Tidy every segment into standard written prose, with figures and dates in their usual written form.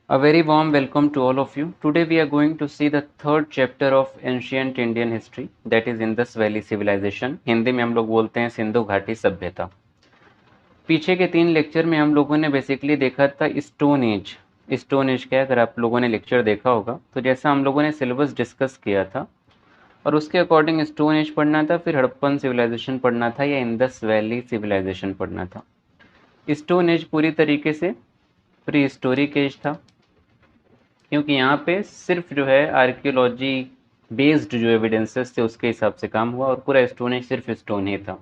A very warm welcome to all of you. Today we are going to see the third chapter of ancient Indian history, that is Indus Valley Civilization. Hindi में हम लोग बोलते हैं सिंधु घाटी सभ्यता। पीछे के 3 लेक्चर में हम लोगों ने बेसिकली देखा था स्टोन एज। स्टोन एज क्या है, अगर आप लोगों ने लेक्चर देखा होगा तो जैसा हम लोगों ने सिलेबस डिस्कस किया था और उसके अकॉर्डिंग स्टोन एज पढ़ना था, फिर हड़प्पन सिविलाइजेशन पढ़ना था या इंडस वैली सिविलाइजेशन पढ़ना था। स्टोन एज पूरी तरीके से प्री हिस्टोरिक एज था, क्योंकि यहाँ पे सिर्फ जो है आर्कियोलॉजी बेस्ड जो एविडेंसेस थे उसके हिसाब से काम हुआ और पूरा स्टोन एज सिर्फ स्टोन ही था।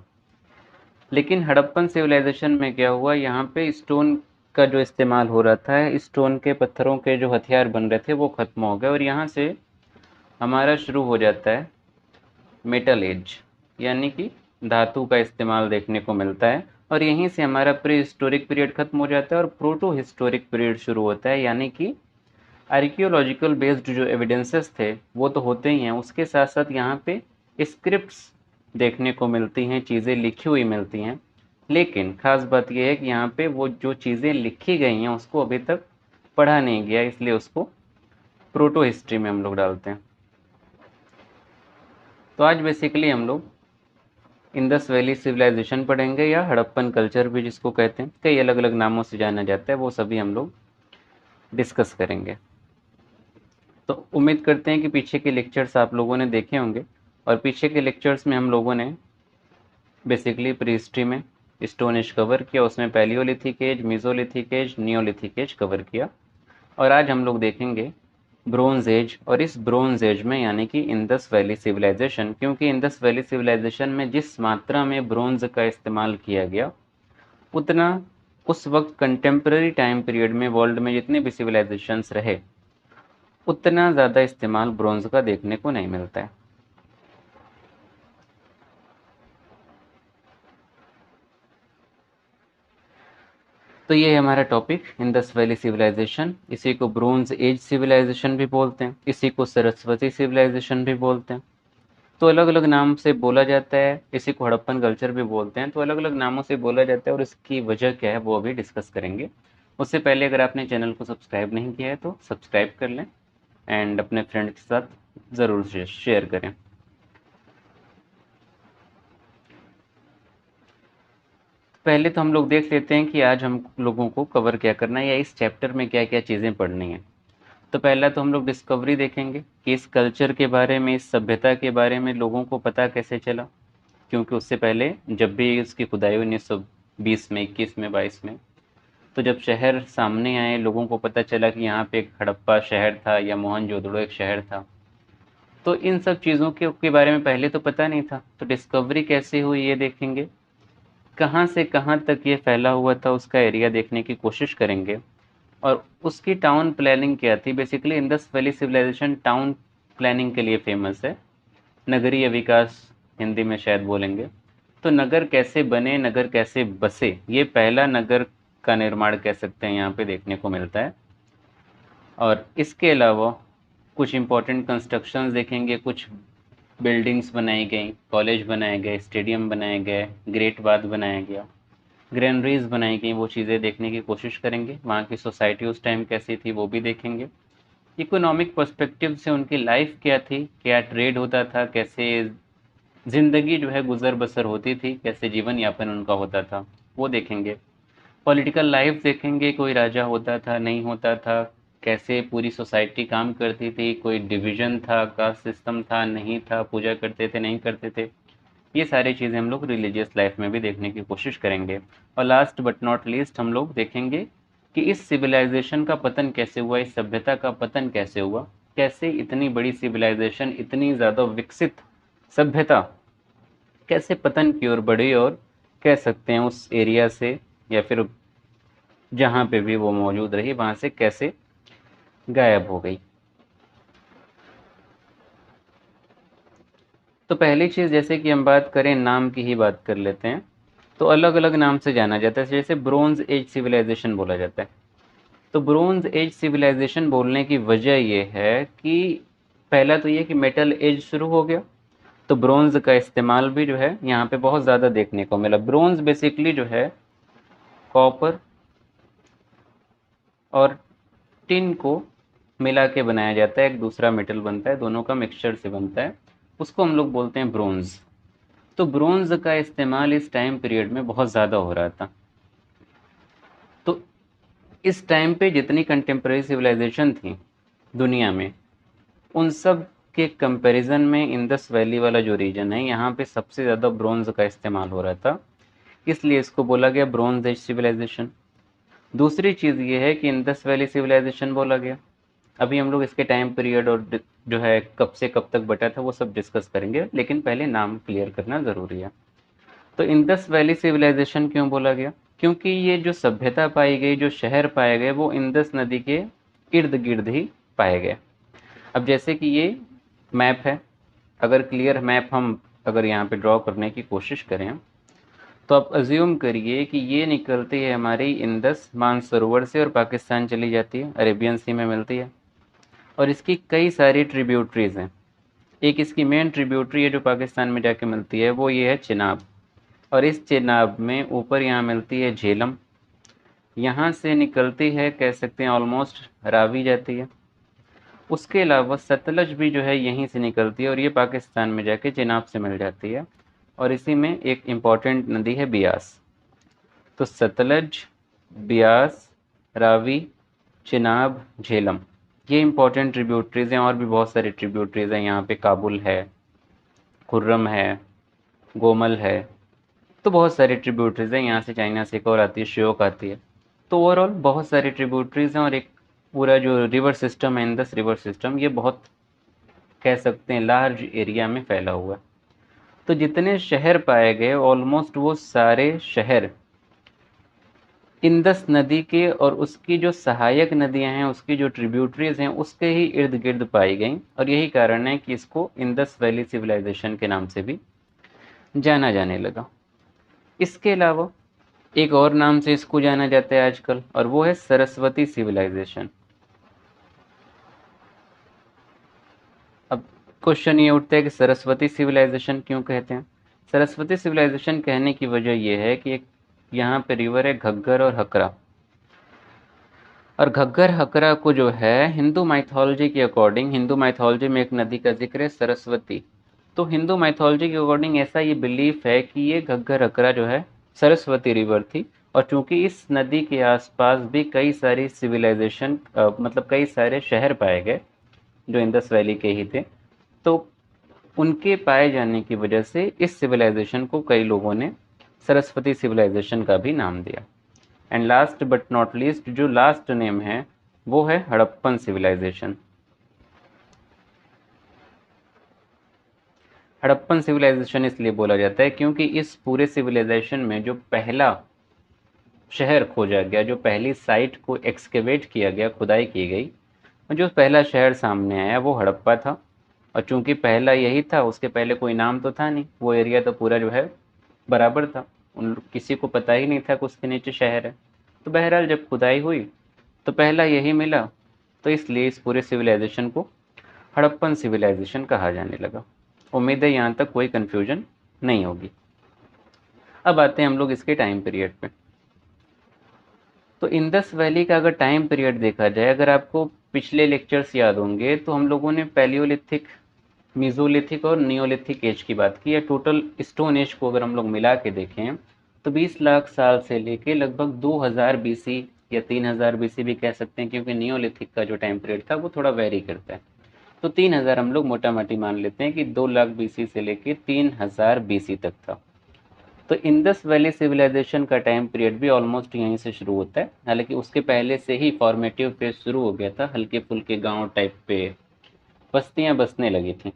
लेकिन हड़प्पन सिविलाइजेशन में क्या हुआ, यहाँ पे स्टोन का जो इस्तेमाल हो रहा था, स्टोन के पत्थरों के जो हथियार बन रहे थे वो ख़त्म हो गए और यहाँ से हमारा शुरू हो जाता है मेटल एज, यानी कि धातु का इस्तेमाल देखने को मिलता है और यहीं से हमारा प्री हिस्टोरिक पीरियड खत्म हो जाता है और प्रोटो हिस्टोरिक पीरियड शुरू होता है, यानी कि आर्कियोलॉजिकल बेस्ड जो एविडेंसेस थे वो तो होते ही हैं, उसके साथ साथ यहाँ पे स्क्रिप्ट्स देखने को मिलती हैं, चीज़ें लिखी हुई मिलती हैं। लेकिन ख़ास बात यह है कि यहाँ पे वो जो चीज़ें लिखी गई हैं उसको अभी तक पढ़ा नहीं गया, इसलिए उसको प्रोटो हिस्ट्री में हम लोग डालते हैं। तो आज बेसिकली हम लोग इंडस वैली सिविलाइजेशन पढ़ेंगे या हड़प्पन कल्चर भी जिसको कहते हैं, कई अलग अलग नामों से जाना जाता है, वो सभी हम लोग डिस्कस करेंगे। तो उम्मीद करते हैं कि पीछे के लेक्चर्स आप लोगों ने देखे होंगे और पीछे के लेक्चर्स में हम लोगों ने बेसिकली प्री हिस्ट्री में स्टोन एज कवर किया, उसमें palaeolithic age, mesolithic age, neolithic age cover किया और आज हम लोग देखेंगे ब्रोंज एज। और इस ब्रोंज एज में यानी कि इंडस वैली सिविलाइजेशन, क्योंकि इंडस वैली सिविलाइजेशन में जिस मात्रा में ब्रोंज का इस्तेमाल किया गया उतना उस वक्त कंटेम्प्रेरी टाइम पीरियड में वर्ल्ड में जितने भी सिविलाइजेशंस रहे उतना ज़्यादा इस्तेमाल ब्रोंज का देखने को नहीं मिलता है। तो ये है हमारा टॉपिक इंडस वैली सिविलाइजेशन। इसी को ब्रोंज एज सिविलाइजेशन भी बोलते हैं, इसी को सरस्वती सिविलाइजेशन भी बोलते हैं। तो अलग अलग नाम से बोला जाता है, इसी को हड़प्पन कल्चर भी बोलते हैं। तो अलग अलग नामों से बोला जाता है और इसकी वजह क्या है वो अभी डिस्कस करेंगे। उससे पहले अगर आपने चैनल को सब्सक्राइब नहीं किया है तो सब्सक्राइब कर लें एंड अपने फ्रेंड के साथ ज़रूर शेयर करें। पहले तो हम लोग देख लेते हैं कि आज हम लोगों को कवर क्या करना है या इस चैप्टर में क्या क्या चीज़ें पढ़नी है। तो पहला तो हम लोग डिस्कवरी देखेंगे कि इस कल्चर के बारे में, इस सभ्यता के बारे में लोगों को पता कैसे चला, क्योंकि उससे पहले जब भी इसकी खुदाई 1920 में, 21 में, 22 में, तो जब शहर सामने आए लोगों को पता चला कि यहाँ पे एक हड़प्पा शहर था या मोहनजोदड़ो एक शहर था, तो इन सब चीज़ों के बारे में पहले तो पता नहीं था। तो डिस्कवरी कैसे हुई ये देखेंगे, कहाँ से कहाँ तक ये फैला हुआ था उसका एरिया देखने की कोशिश करेंगे और उसकी टाउन प्लानिंग क्या थी। Basically Indus valley civilisation town planning के लिए फेमस है, नगरीय विकास हिंदी में शायद बोलेंगे। तो नगर कैसे बने, नगर कैसे बसे, ये पहला नगर का निर्माण कह सकते हैं यहाँ पे देखने को मिलता है। और इसके अलावा कुछ इम्पोर्टेंट कंस्ट्रक्शंस देखेंगे, कुछ बिल्डिंग्स बनाई गई, कॉलेज बनाए गए, स्टेडियम बनाए गए, ग्रेट बाथ बनाया गया, ग्रैनरीज बनाई गई, वो चीज़ें देखने की कोशिश करेंगे। वहाँ की सोसाइटी उस टाइम कैसी थी वो भी देखेंगे। इकोनॉमिक पर्सपेक्टिव से उनकी लाइफ क्या थी, क्या ट्रेड होता था, कैसे ज़िंदगी जो है गुजर बसर होती थी, कैसे जीवन यापन उनका होता था वो देखेंगे। पॉलिटिकल लाइफ देखेंगे, कोई राजा होता था नहीं होता था, कैसे पूरी सोसाइटी काम करती थी, कोई डिवीज़न था, कास्ट सिस्टम था नहीं था, पूजा करते थे नहीं करते थे, ये सारी चीज़ें हम लोग रिलीजियस लाइफ में भी देखने की कोशिश करेंगे। और लास्ट बट नॉट लीस्ट हम लोग देखेंगे कि इस सिविलाइजेशन का पतन कैसे हुआ, इस सभ्यता का पतन कैसे हुआ, कैसे इतनी बड़ी सिविलाइजेशन, इतनी ज़्यादा विकसित सभ्यता कैसे पतन की ओर बढ़ी और कह सकते हैं उस एरिया से या फिर जहाँ पे भी वो मौजूद रही वहाँ से कैसे गायब हो गई। तो पहली चीज़ जैसे कि हम बात करें, नाम की ही बात कर लेते हैं। तो अलग अलग नाम से जाना जाता है, जैसे ब्रोंज एज सिविलाइजेशन बोला जाता है। तो ब्रोंज एज सिविलाइजेशन बोलने की वजह ये है कि पहला तो ये कि मेटल एज शुरू हो गया, तो ब्रोंज का इस्तेमाल भी जो है यहाँ पे बहुत ज़्यादा देखने को मिला। ब्रोंज बेसिकली जो है कॉपर और टिन को मिला के बनाया जाता है, एक दूसरा मेटल बनता है, दोनों का मिक्सचर से बनता है, उसको हम लोग बोलते हैं ब्रोंज़। तो ब्रोंज़ का इस्तेमाल इस टाइम पीरियड में बहुत ज़्यादा हो रहा था। तो इस टाइम पे जितनी कंटेम्प्रेरी सिविलाइजेशन थी दुनिया में, उन सब के कंपैरिजन में इंडस वैली वाला जो रीजन है, यहाँ पे सबसे ज़्यादा ब्रोंज़ का इस्तेमाल हो रहा था, इसलिए इसको बोला गया ब्रोंज़ एज सिविलाइजेशन। दूसरी चीज़ ये है कि इंडस वैली सिविलाइजेशन बोला गया। अभी हम लोग इसके टाइम पीरियड और जो है कब से कब तक बटा था वो सब डिस्कस करेंगे, लेकिन पहले नाम क्लियर करना ज़रूरी है। तो इंडस वैली सिविलाइजेशन क्यों बोला गया? क्योंकि ये जो सभ्यता पाई गई, जो शहर पाए गए, वो इंडस नदी के इर्द गिर्द ही पाए गए। अब जैसे कि ये मैप है, अगर क्लियर मैप हम अगर यहाँ पे ड्रॉ करने की कोशिश करें, तो आप अज्यूम करिए कि ये निकलती है हमारी इंडस मानसरोवर से और पाकिस्तान चली जाती है, अरेबियन सी में मिलती है, और इसकी कई सारी ट्रिब्यूटरीज हैं। एक इसकी मेन ट्रिब्यूटरी है जो पाकिस्तान में जाके मिलती है, वो ये है चिनाब, और इस चिनाब में ऊपर यहाँ मिलती है झेलम, यहाँ से निकलती है, कह सकते हैं ऑलमोस्ट रावी जाती है। उसके अलावा सतलज भी जो है यहीं से निकलती है और ये पाकिस्तान में जाके चिनाब से मिल जाती है, और इसी में एक इम्पॉर्टेंट नदी है बियास। तो सतलज, बियास, रावी, चिनाब, झेलम, ये इम्पॉर्टेंट ट्रिब्यूटरीज हैं, और भी बहुत सारी ट्रिब्यूटरीज हैं, यहाँ पे काबुल है, खुर्रम है, गोमल है, तो बहुत सारी ट्रिब्यूटरीज हैं। यहाँ से चाइना से एक और आती है, श्योक आती है। तो ओवरऑल बहुत सारी ट्रिब्यूटरीज हैं, और एक पूरा जो रिवर सिस्टम है, इंडस रिवर सिस्टम, ये बहुत कह सकते हैं लार्ज एरिया में फैला हुआ है। तो जितने शहर पाए गए, ऑलमोस्ट वो सारे शहर इंडस नदी के और उसकी जो सहायक नदियां हैं, उसकी जो ट्रिब्यूटरीज हैं, उसके ही इर्द गिर्द पाई गई, और यही कारण है कि इसको इंडस वैली सिविलाइजेशन के नाम से भी जाना जाने लगा। इसके अलावा एक और नाम से इसको जाना जाता है आजकल, और वो है सरस्वती सिविलाइजेशन। अब क्वेश्चन ये उठता है कि सरस्वती सिविलाइजेशन क्यों कहते हैं? सरस्वती सिविलाइजेशन कहने की वजह यह है कि एक यहाँ पे रिवर है घग्गर और हकरा, और घग्गर हकरा को जो है हिंदू माइथोलॉजी के अकॉर्डिंग, हिंदू माइथोलॉजी में एक नदी का जिक्र है सरस्वती, तो हिंदू माइथोलॉजी के अकॉर्डिंग ऐसा ये बिलीफ है कि ये घग्गर हकरा जो है सरस्वती रिवर थी, और चूंकि इस नदी के आसपास भी कई सारी सिविलाइजेशन मतलब कई सारे शहर पाए गए जो इंडस वैली के ही थे, तो उनके पाए जाने की वजह से इस सिविलाइजेशन को कई लोगों ने सरस्वती सिविलाइजेशन का भी नाम दिया। And last but not least, जो लास्ट नेम है वो है हड़प्पन सिविलाइजेशन। हड़प्पन सिविलाइजेशन इसलिए बोला जाता है क्योंकि इस पूरे सिविलाइजेशन में जो पहला शहर खोजा गया, जो पहली साइट को एक्सकेवेट किया गया, खुदाई की गई, और जो पहला शहर सामने आया वो हड़प्पा था। और चूंकि पहला यही था, उसके पहले कोई नाम तो था नहीं, वो एरिया तो पूरा जो है बराबर था, उन किसी को पता ही नहीं था कि उसके नीचे शहर है। तो बहरहाल जब खुदाई हुई तो पहला यही मिला, तो इसलिए इस पूरे सिविलाइजेशन को हड़प्पन सिविलाइजेशन कहा जाने लगा। उम्मीद है यहाँ तक कोई कन्फ्यूजन नहीं होगी। अब आते हैं हम लोग इसके टाइम पीरियड पे। तो इंडस वैली का अगर टाइम पीरियड देखा जाए, अगर आपको पिछले लेक्चर्स याद होंगे, तो हम लोगों ने पैलियोलिथिक, मीज़ोलिथिक और नियोलिथिक एज की बात की है। टोटल स्टोन एज को अगर हम लोग मिला के देखें तो 20 लाख साल से लेके लगभग 2000 बीसी या 3000 बीसी भी कह सकते हैं, क्योंकि नियोलिथिक का जो टाइम पीरियड था वो थोड़ा वेरी करता है। तो 3000 हम लोग मोटा माटी मान लेते हैं कि 2 लाख बीसी से लेके 3000 बीसी तक था। तो इंडस वैली सिविलाइजेशन का टाइम पीरियड भी ऑलमोस्ट यहीं से शुरू होता है, हालांकि उसके पहले से ही फॉर्मेटिव फेज शुरू हो गया था, हल्के फुल्के गांव टाइप पे बस्तियां बसने लगी थी।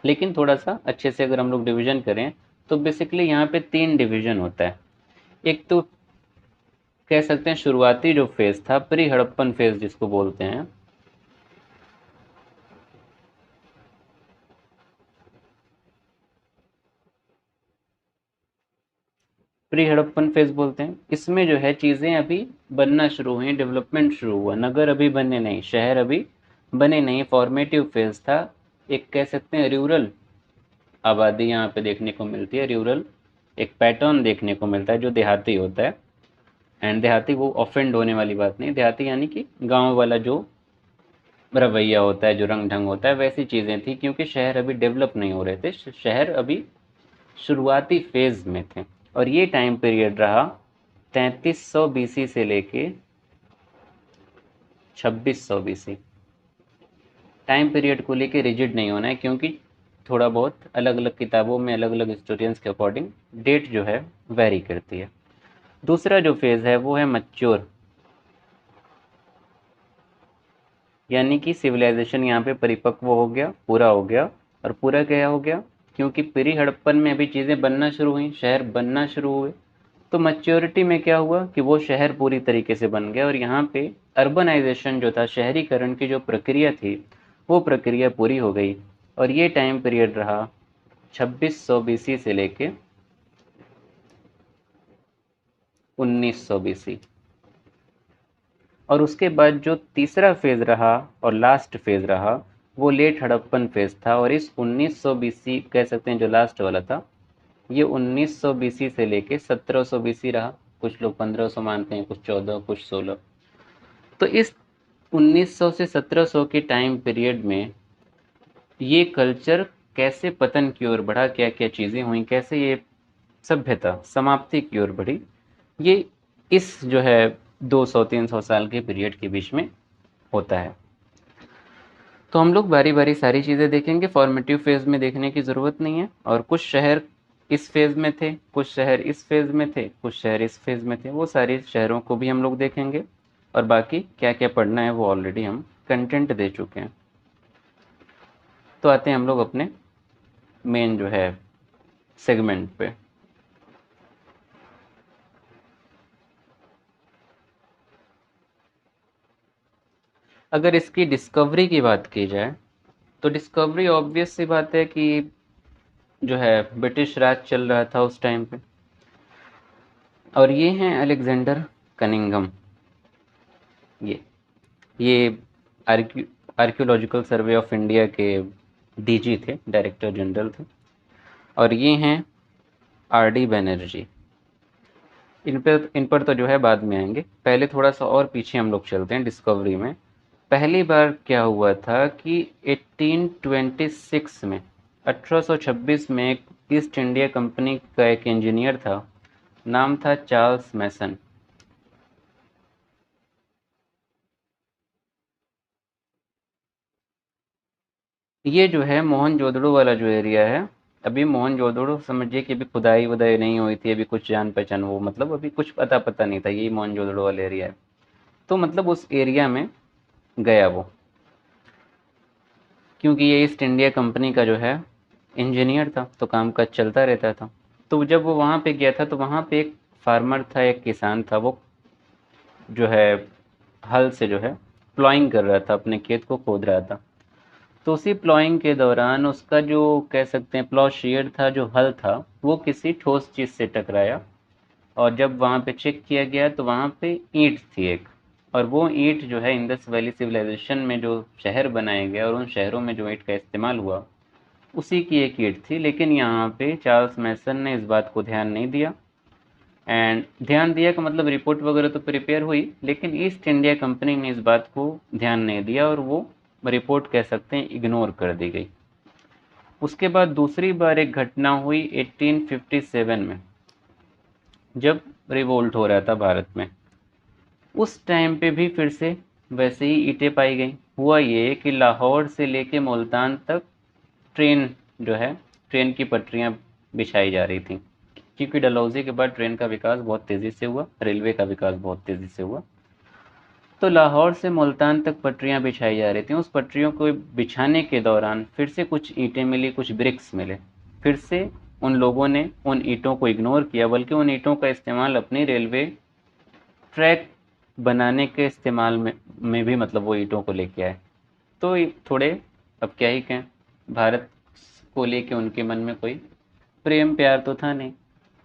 लेकिन थोड़ा सा अच्छे से अगर हम लोग डिवीजन करें तो बेसिकली यहाँ पे 3 डिवीजन होता है। एक तो कह सकते हैं शुरुआती जो फेज था, प्री हड़प्पन फेज जिसको बोलते हैं, प्री हड़प्पन फेज बोलते हैं। इसमें जो है चीज़ें अभी बनना शुरू हुई, डेवलपमेंट शुरू हुआ, नगर अभी बने नहीं, शहर अभी बने नहीं, फॉर्मेटिव फेज था। एक कह सकते हैं रूरल आबादी यहाँ पे देखने को मिलती है, रूरल एक पैटर्न देखने को मिलता है जो देहाती होता है। एंड देहाती वो ऑफेंड होने वाली बात नहीं, देहाती यानी कि गांव वाला जो रवैया होता है, जो रंग ढंग होता है, वैसी चीज़ें थी, क्योंकि शहर अभी डेवलप नहीं हो रहे थे, शहर अभी शुरुआती फेज में थे। और ये टाइम पीरियड रहा 3300 बीसी से लेके 2600 बीसी। टाइम पीरियड को लेके रिजिड नहीं होना है, क्योंकि थोड़ा बहुत अलग अलग किताबों में अलग अलग हिस्टोरियंस के अकॉर्डिंग डेट जो है वेरी करती है। दूसरा जो फेज़ है वो है मैच्योर, यानी कि सिविलाइजेशन यहाँ पे परिपक्व हो गया, पूरा हो गया। और पूरा क्या हो गया, क्योंकि प्री हड़प्पन में अभी चीज़ें बनना शुरू हुई, शहर बनना शुरू हुए, तो मैच्योरिटी में क्या हुआ कि वो शहर पूरी तरीके से बन गया, और यहाँ पे अर्बनाइजेशन जो था, शहरीकरण की जो प्रक्रिया थी, वो प्रक्रिया पूरी हो गई। और ये टाइम पीरियड रहा 2600 बीसी से लेके 1900 बीसी। और उसके बाद जो तीसरा फेज़ रहा और लास्ट फेज़ रहा, वो लेट हड़प्पन फेज़ था। और इस 1900 बीसी कह सकते हैं जो लास्ट वाला था, ये 1900 बीसी से लेके 1700 बीसी रहा। कुछ लोग 1500 मानते हैं, कुछ 14, कुछ 16। तो इस 1900 से 1700 के टाइम पीरियड में ये कल्चर कैसे पतन की ओर बढ़ा, क्या क्या चीज़ें हुई, कैसे ये सभ्यता समाप्ति की ओर बढ़ी, ये इस जो है 200-300 साल के पीरियड के बीच में होता है। तो हम लोग बारी बारी सारी चीज़ें देखेंगे, फॉर्मेटिव फेज़ में देखने की ज़रूरत नहीं है। और कुछ शहर इस फेज़ में थे, कुछ शहर इस फेज़ में थे, कुछ शहर इस फेज़ में थे, वो सारे शहरों को भी हम लोग देखेंगे। और बाकी क्या क्या पढ़ना है वो ऑलरेडी हम कंटेंट दे चुके हैं। तो आते हैं हम लोग अपने मेन जो है सेगमेंट पे। अगर इसकी डिस्कवरी की बात की जाए, तो डिस्कवरी ऑब्वियस सी बात है कि जो है ब्रिटिश राज चल रहा था उस टाइम पे। और ये हैं अलेक्जेंडर कनिंघम। ये ये आर्कियोलॉजिकल सर्वे ऑफ इंडिया के डीजी थे, डायरेक्टर जनरल थे। और ये हैं आर डी बैनर्जी। इन पर तो जो है बाद में आएंगे, पहले थोड़ा सा और पीछे हम लोग चलते हैं डिस्कवरी में। पहली बार क्या हुआ था कि 1826 में, 1826 में एक ईस्ट इंडिया कंपनी का एक इंजीनियर था, नाम था चार्ल्स मैसन। ये जो है मोहनजोदड़ो वाला जो एरिया है, अभी मोहनजोदड़ो समझिए कि अभी खुदाई वुदाई नहीं हुई थी, अभी कुछ जान पहचान, वो मतलब अभी कुछ पता पता नहीं था, यही मोहनजोदड़ो वाला एरिया है। तो मतलब उस एरिया में गया वो, क्योंकि ये ईस्ट इंडिया कंपनी का जो है इंजीनियर था, तो काम काज चलता रहता था। तो जब वो वहाँ पे गया था, तो वहाँ पे एक फार्मर था, एक किसान था, वो जो है हल से जो है प्लॉइंग कर रहा था, अपने खेत को खोद रहा था। तो उसी प्लॉइंग के दौरान उसका जो कह सकते हैं प्लॉ शेयर था, जो हल था, वो किसी ठोस चीज़ से टकराया। और जब वहाँ पे चेक किया गया तो वहाँ पे ईंट थी एक। और वो ईंट जो है इंडस वैली सिविलाइजेशन में जो शहर बनाए गए और उन शहरों में जो ईंट का इस्तेमाल हुआ, उसी की एक ईंट थी। लेकिन यहाँ पे चार्ल्स मैसन ने इस बात को ध्यान नहीं दिया। एंड ध्यान दिया का मतलब रिपोर्ट वगैरह तो प्रिपेयर हुई, लेकिन ईस्ट इंडिया कंपनी ने इस बात को ध्यान नहीं दिया, और वो रिपोर्ट कह सकते हैं इग्नोर कर दी गई। उसके बाद दूसरी बार एक घटना हुई 1857 में, जब रिवोल्ट हो रहा था भारत में। उस टाइम पे भी फिर से वैसे ही ईंटें पाई गई। हुआ ये कि लाहौर से लेके मुल्तान तक ट्रेन जो है, ट्रेन की पटरियां बिछाई जा रही थी, क्योंकि डलहौजी के बाद ट्रेन का विकास बहुत तेज़ी से हुआ, रेलवे का विकास बहुत तेज़ी से हुआ। तो लाहौर से मुल्तान तक पटरियां बिछाई जा रही थी। उस पटरियों को बिछाने के दौरान फिर से कुछ ईंटें मिली, कुछ ब्रिक्स मिले। फिर से उन लोगों ने उन ईंटों को इग्नोर किया, बल्कि उन ईंटों का इस्तेमाल अपनी रेलवे ट्रैक बनाने के इस्तेमाल में भी मतलब वो ईंटों को लेके आए। तो थोड़े, अब क्या ही कहें, भारत को लेके उनके मन में कोई प्रेम प्यार तो था नहीं।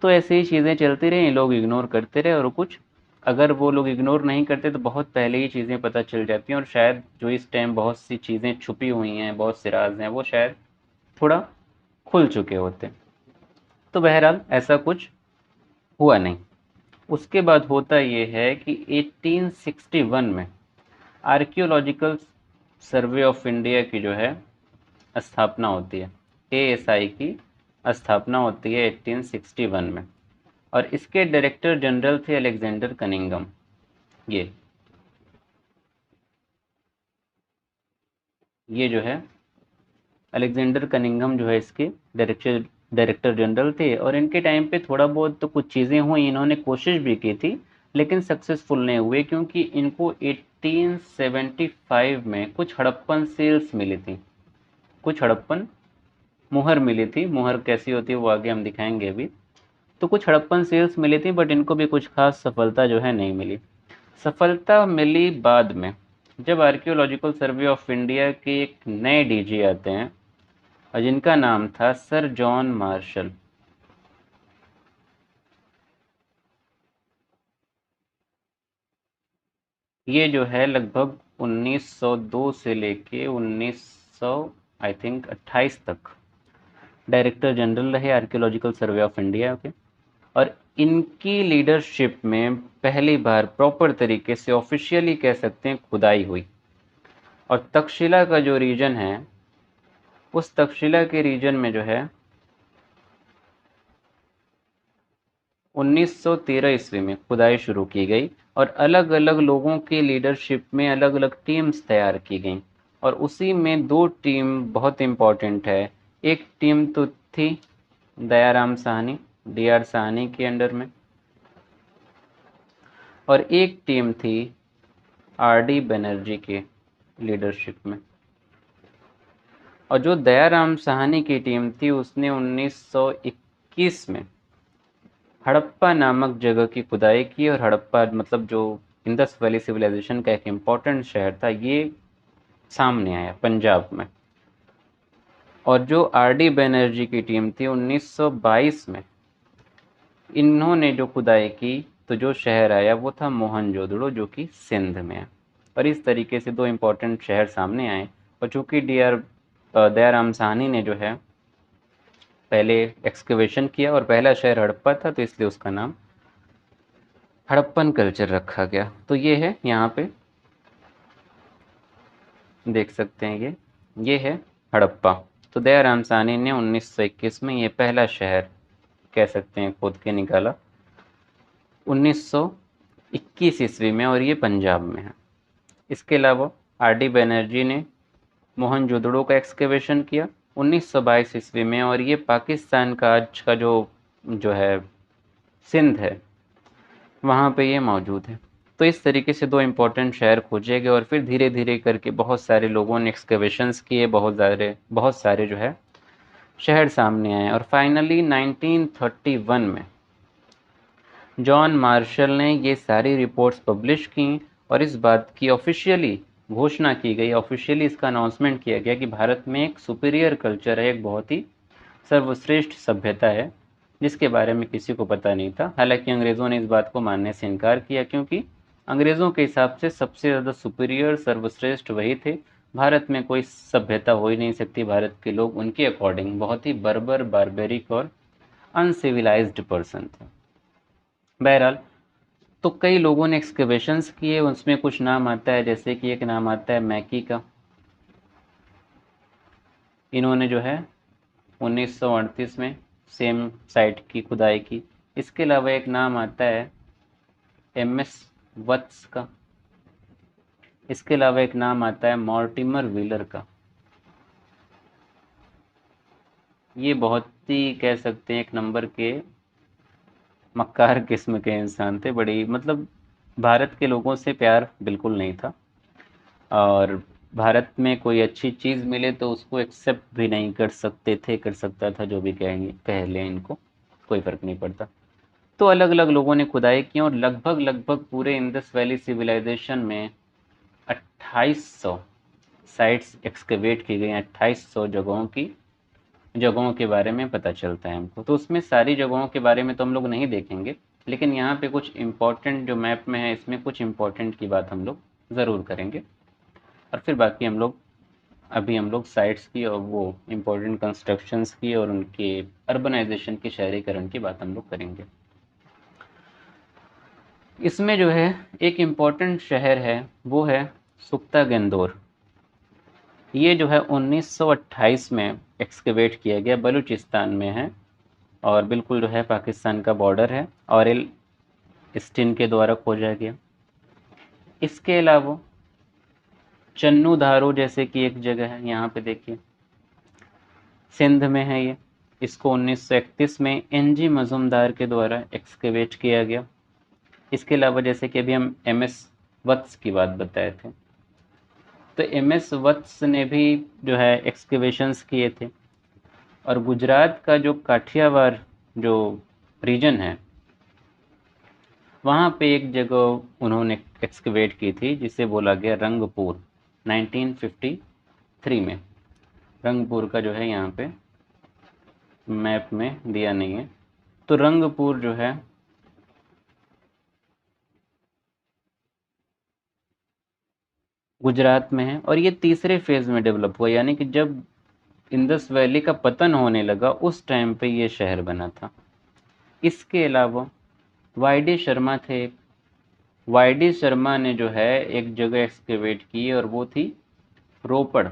तो ऐसे ही चीज़ें चलती रहीं, लोग इग्नोर करते रहे, और कुछ अगर वो लोग इग्नोर नहीं करते तो बहुत पहले ही चीज़ें पता चल जाती हैं, और शायद जो इस टाइम बहुत सी चीज़ें छुपी हुई हैं, बहुत से राज हैं, वो शायद थोड़ा खुल चुके होते। तो बहरहाल ऐसा कुछ हुआ नहीं। उसके बाद होता ये है कि 1861 में आर्कियोलॉजिकल सर्वे ऑफ इंडिया की जो है स्थापना होती है। एएसआई की स्थापना होती है 1861 में, और इसके डायरेक्टर जनरल थे अलेक्जेंडर कनिंघम। ये जो है अलेक्जेंडर कनिंघम जो है इसके डायरेक्टर डायरेक्टर जनरल थे, और इनके टाइम पे थोड़ा बहुत तो कुछ चीज़ें हुई, इन्होंने कोशिश भी की थी लेकिन सक्सेसफुल नहीं हुए, क्योंकि इनको 1875 में कुछ हड़प्पन सील्स मिली थी, कुछ हड़प्पन मुहर मिली थी। मुहर कैसी होती है वो आगे हम दिखाएंगे अभी। तो कुछ हड़प्पन सील्स मिली थी, बट इनको भी कुछ खास सफलता जो है नहीं मिली। सफलता मिली बाद में, जब आर्कियोलॉजिकल सर्वे ऑफ इंडिया के एक नए डीजी आते हैं, और जिनका नाम था सर जॉन मार्शल। ये जो है लगभग 1902 से लेके 1900 आई थिंक 28 तक डायरेक्टर जनरल रहे आर्कियोलॉजिकल सर्वे ऑफ इंडिया के। और इनकी लीडरशिप में पहली बार प्रॉपर तरीके से ऑफिशियली कह सकते हैं खुदाई हुई। और तक्षशिला का जो रीजन है, उस तक्षशिला के रीजन में जो है 1913 ईस्वी में खुदाई शुरू की गई, और अलग अलग लोगों की लीडरशिप में अलग अलग टीम्स तैयार की गई। और उसी में दो टीम बहुत इम्पोर्टेंट है। एक टीम तो थी दयाराम साहनी, डीआर साहनी के अंडर में, और एक टीम थी आरडी बनर्जी के लीडरशिप में। और जो दयाराम साहनी की टीम थी उसने 1921 में हड़प्पा नामक जगह की खुदाई की, और हड़प्पा मतलब जो इंडस वैली सिविलाइजेशन का एक इम्पॉर्टेंट शहर था, ये सामने आया पंजाब में। और जो आरडी बनर्जी की टीम थी 1922 में, इन्होंने जो खुदाई की तो जो शहर आया वो था मोहनजोदड़ो, जो कि सिंध में है। और इस तरीके से दो इम्पोर्टेंट शहर सामने आए। और चूंकि दयाराम साहनी ने जो है पहले एक्सकवेशन किया और पहला शहर हड़प्पा था, तो इसलिए उसका नाम हड़प्पन कल्चर रखा गया। तो ये है, यहाँ पे देख सकते हैं, ये है हड़प्पा। तो दयाराम साहनी ने 1921 में ये पहला शहर कह सकते हैं खोद के निकाला, 1921 ईस्वी में, और ये पंजाब में है। इसके अलावा आरडी बनर्जी ने मोहनजोदड़ो का एक्सकवेशन किया 1922 ईस्वी में, और ये पाकिस्तान का आज का जो जो है सिंध है, वहाँ पे ये मौजूद है। तो इस तरीके से दो इम्पोर्टेंट शहर खोजे गए, और फिर धीरे धीरे करके बहुत सारे लोगों ने एक्सकवेशंस किए, बहुत सारे जो है शहर सामने आए। और फाइनली 1931 में जॉन मार्शल ने ये सारी रिपोर्ट्स पब्लिश की, और इस बात की ऑफिशियली घोषणा की गई, ऑफिशियली इसका अनाउंसमेंट किया गया कि भारत में एक सुपीरियर कल्चर है, एक बहुत ही सर्वश्रेष्ठ सभ्यता है, जिसके बारे में किसी को पता नहीं था। हालांकि अंग्रेज़ों ने इस बात को मानने से इनकार किया, क्योंकि अंग्रेज़ों के हिसाब से सबसे ज़्यादा सुपीरियर सर्वश्रेष्ठ वही थे। भारत में कोई सभ्यता हो ही नहीं सकती, भारत के लोग उनके अकॉर्डिंग बहुत ही बर्बर, बारबेरिक और अनसिविलाइज्ड पर्सन थे। बहरहाल, तो कई लोगों ने एक्सकवेशंस किए, उसमें कुछ नाम आता है, जैसे कि एक नाम आता है मैकी का। इन्होंने जो है 1938 में सेम साइट की खुदाई की। इसके अलावा एक नाम आता है एमएस वत्स का। इसके अलावा एक नाम आता है मॉर्टिमर व्हीलर का। ये बहुत ही कह सकते हैं एक नंबर के मक्कार किस्म के इंसान थे, बड़ी मतलब भारत के लोगों से प्यार बिल्कुल नहीं था, और भारत में कोई अच्छी चीज़ मिले तो उसको एक्सेप्ट भी नहीं कर सकते थे, कर सकता था जो भी कहेंगे कह लें, इनको कोई फ़र्क नहीं पड़ता। तो अलग अलग लोगों ने खुदाई की, और लगभग लगभग पूरे इंडस वैली सिविलाइजेशन में 2800 साइट्स एक्सकवेट की गई, 2800 जगहों के बारे में पता चलता है हमको। तो उसमें सारी जगहों के बारे में तो हम लोग नहीं देखेंगे, लेकिन यहाँ पे कुछ इम्पोर्टेंट जो मैप में है, इसमें कुछ इम्पोर्टेंट की बात हम लोग ज़रूर करेंगे। और फिर बाकी हम लोग साइट्स की और वो इम्पोर्टेंट कंस्ट्रक्शंस की और उनके अर्बनाइजेशन की, शहरीकरण की बात हम लोग करेंगे। इसमें जो है एक इम्पॉर्टेंट शहर है, वो है सुख्ता गेंदोर। ये जो है 1928 में एक्सकेवेट किया गया, बलूचिस्तान में है और बिल्कुल जो है पाकिस्तान का बॉर्डर है, और एल स्टिन के द्वारा खोजा गया। इसके अलावा चन्नू धारो जैसे कि एक जगह है, यहाँ पे देखिए सिंध में है ये। इसको 1931 में एनजी मजूमदार के द्वारा एक्सकेवेट किया गया। इसके अलावा जैसे कि अभी हम एमएस वत्स की बात बताए थे, तो एमएस वत्स ने भी जो है एक्सकेवेशंस किए थे। और गुजरात का जो काठियावाड़ जो रीजन है, वहाँ पे एक जगह उन्होंने एक्सकेवेट की थी जिसे बोला गया रंगपुर, 1953 में। रंगपुर का जो है यहाँ पे मैप में दिया नहीं है, तो रंगपुर जो है गुजरात में है, और ये तीसरे फेज में डेवलप हुआ, यानी कि जब इंडस वैली का पतन होने लगा उस टाइम पे ये शहर बना था। इसके अलावा वाई डी शर्मा थे। वाई डी शर्मा ने जो है एक जगह एक्सकेवेट की और वो थी रोपड़।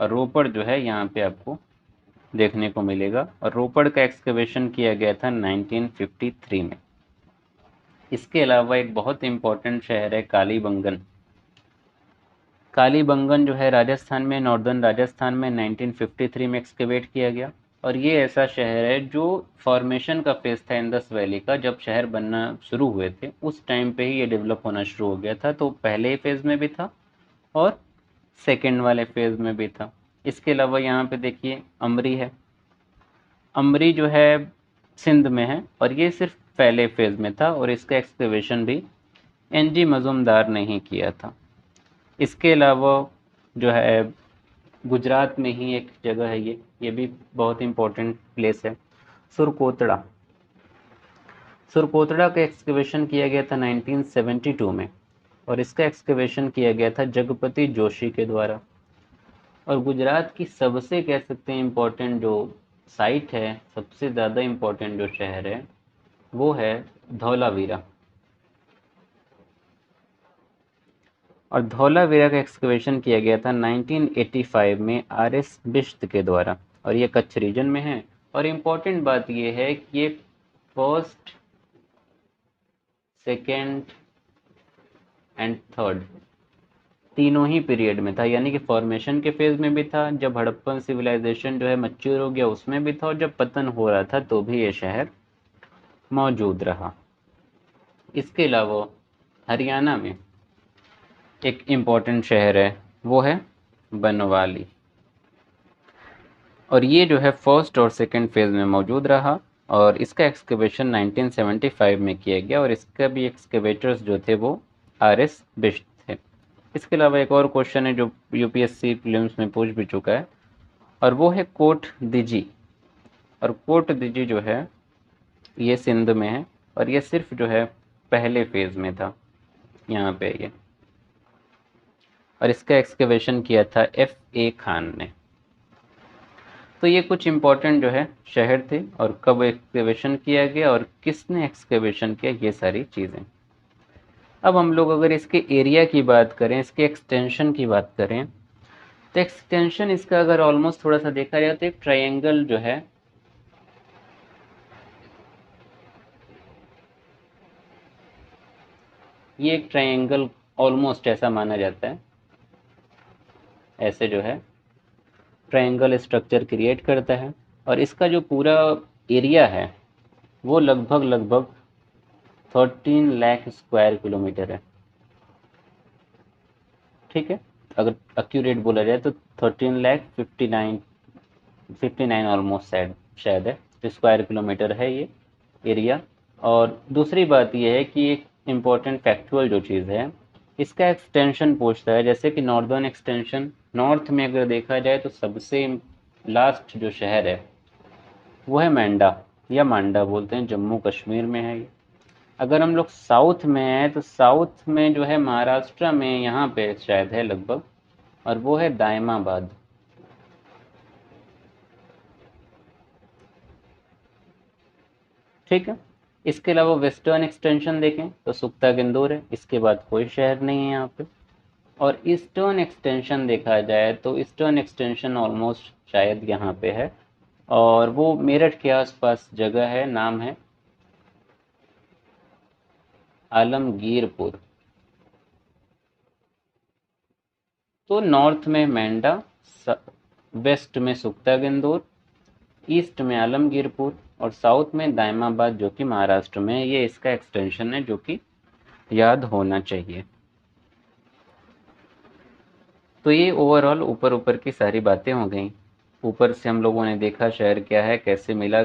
और रोपड़ जो है यहाँ पे आपको देखने को मिलेगा, और रोपड़ का एक्सकेवेशन किया गया था 1953 में। इसके अलावा एक बहुत इम्पोर्टेंट शहर है कालीबंगन। कालीबंगन जो है राजस्थान में, नॉर्दर्न राजस्थान में 1953 में एक्सकेवेट किया गया। और ये ऐसा शहर है जो फॉर्मेशन का फेज था इंडस वैली का, जब शहर बनना शुरू हुए थे उस टाइम पे ही ये डेवलप होना शुरू हो गया था। तो पहले फेज में भी था और सेकेंड वाले फेज में भी था। इसके अलावा यहाँ पे देखिए अमरी है। अमरी जो है सिंध में है, और ये सिर्फ पहले फेज में था, और इसका एक्सकेवेशन भी एनजी मजूमदार ने ही किया था। इसके अलावा जो है गुजरात में ही एक जगह है, ये भी बहुत इम्पोर्टेंट प्लेस है, सुरकोतड़ा। सुरकोतड़ा का एक्सकेवेशन किया गया था 1972 में, और इसका एक्सकेवेशन किया गया था जगपति जोशी के द्वारा। और गुजरात की सबसे कह सकते हैं इम्पोर्टेंट जो साइट है, सबसे ज़्यादा इम्पोर्टेंट जो शहर है, वो है धौलावीरा। और धौलावीरा का एक्सकवेशन किया गया था 1985 में आर एस बिश्त के द्वारा, और ये कच्छ रीजन में है। और इम्पोर्टेंट बात ये है कि ये फर्स्ट, सेकेंड एंड थर्ड तीनों ही पीरियड में था, यानी कि फॉर्मेशन के फेज में भी था, जब हड़प्पन सिविलाइजेशन जो है मैच्योर हो गया उसमें भी था, और जब पतन हो रहा था तो भी ये शहर मौजूद रहा। इसके अलावा हरियाणा में एक इम्पॉर्टेंट शहर है, वो है बनवाली। और ये जो है फर्स्ट और सेकंड फेज में मौजूद रहा, और इसका एक्सकवेशन 1975 में किया गया, और इसका भी एक्सकवेटर्स जो थे वो आर एस बिष्ट थे। इसके अलावा एक और क्वेश्चन है जो यूपीएससी प्रीलिम्स में पूछ भी चुका है, और वो है कोट दिजी। और कोट दिजी जो है ये सिंध में है, और ये सिर्फ जो है पहले फेज में था यहाँ पे ये। और इसका एक्सकवेशन किया था एफ ए खान ने। तो ये कुछ इम्पोर्टेंट जो है शहर थे, और कब एक्सकेवेशन किया गया और किसने एक्सकेवेशन किया, ये सारी चीज़ें। अब हम लोग अगर इसके एरिया की बात करें, इसके एक्सटेंशन की बात करें, तो एक्सटेंशन इसका अगर ऑलमोस्ट थोड़ा सा देखा जाए तो एक ट्रायंगल जो है, ये एक ट्रायंगल ऑलमोस्ट ऐसा माना जाता है, ऐसे जो है ट्रायंगल स्ट्रक्चर क्रिएट करता है। और इसका जो पूरा एरिया है वो लगभग लगभग 13 लाख स्क्वायर किलोमीटर है। ठीक है, अगर एक्यूरेट बोला जाए तो 13 लाख 59 ऑलमोस्ट शायद है स्क्वायर किलोमीटर है ये एरिया। और दूसरी बात ये है कि एक इम्पोर्टेंट फैक्चुअल जो चीज़ है, इसका एक्सटेंशन पूछता है। जैसे कि नॉर्दर्न एक्सटेंशन, नॉर्थ में अगर देखा जाए तो सबसे लास्ट जो शहर है वो है मैंडा, या मांडा बोलते हैं, जम्मू कश्मीर में है ये। अगर हम लोग साउथ में हैं तो साउथ में जो है महाराष्ट्र में यहाँ पे शायद है लगभग, और वो है दायमाबाद। ठीक है, इसके अलावा वेस्टर्न एक्सटेंशन देखें तो सुक्ता इंदौर है, इसके बाद कोई शहर नहीं है यहाँ पे। और ईस्टर्न एक्सटेंशन देखा जाए तो ईस्टर्न एक्सटेंशन ऑलमोस्ट शायद यहाँ पे है, और वो मेरठ के आसपास जगह है, नाम है आलमगीरपुर। तो नॉर्थ में मेंढा, वेस्ट में सुक्ता इंदौर, ईस्ट में आलमगीरपुर और साउथ में दायमाबाद जो कि महाराष्ट्र में है। ये इसका एक्सटेंशन है जो कि याद होना चाहिए। तो ये ओवरऑल ऊपर ऊपर की सारी बातें हो गई। ऊपर से हम लोगों ने देखा शहर क्या है, कैसे मिला,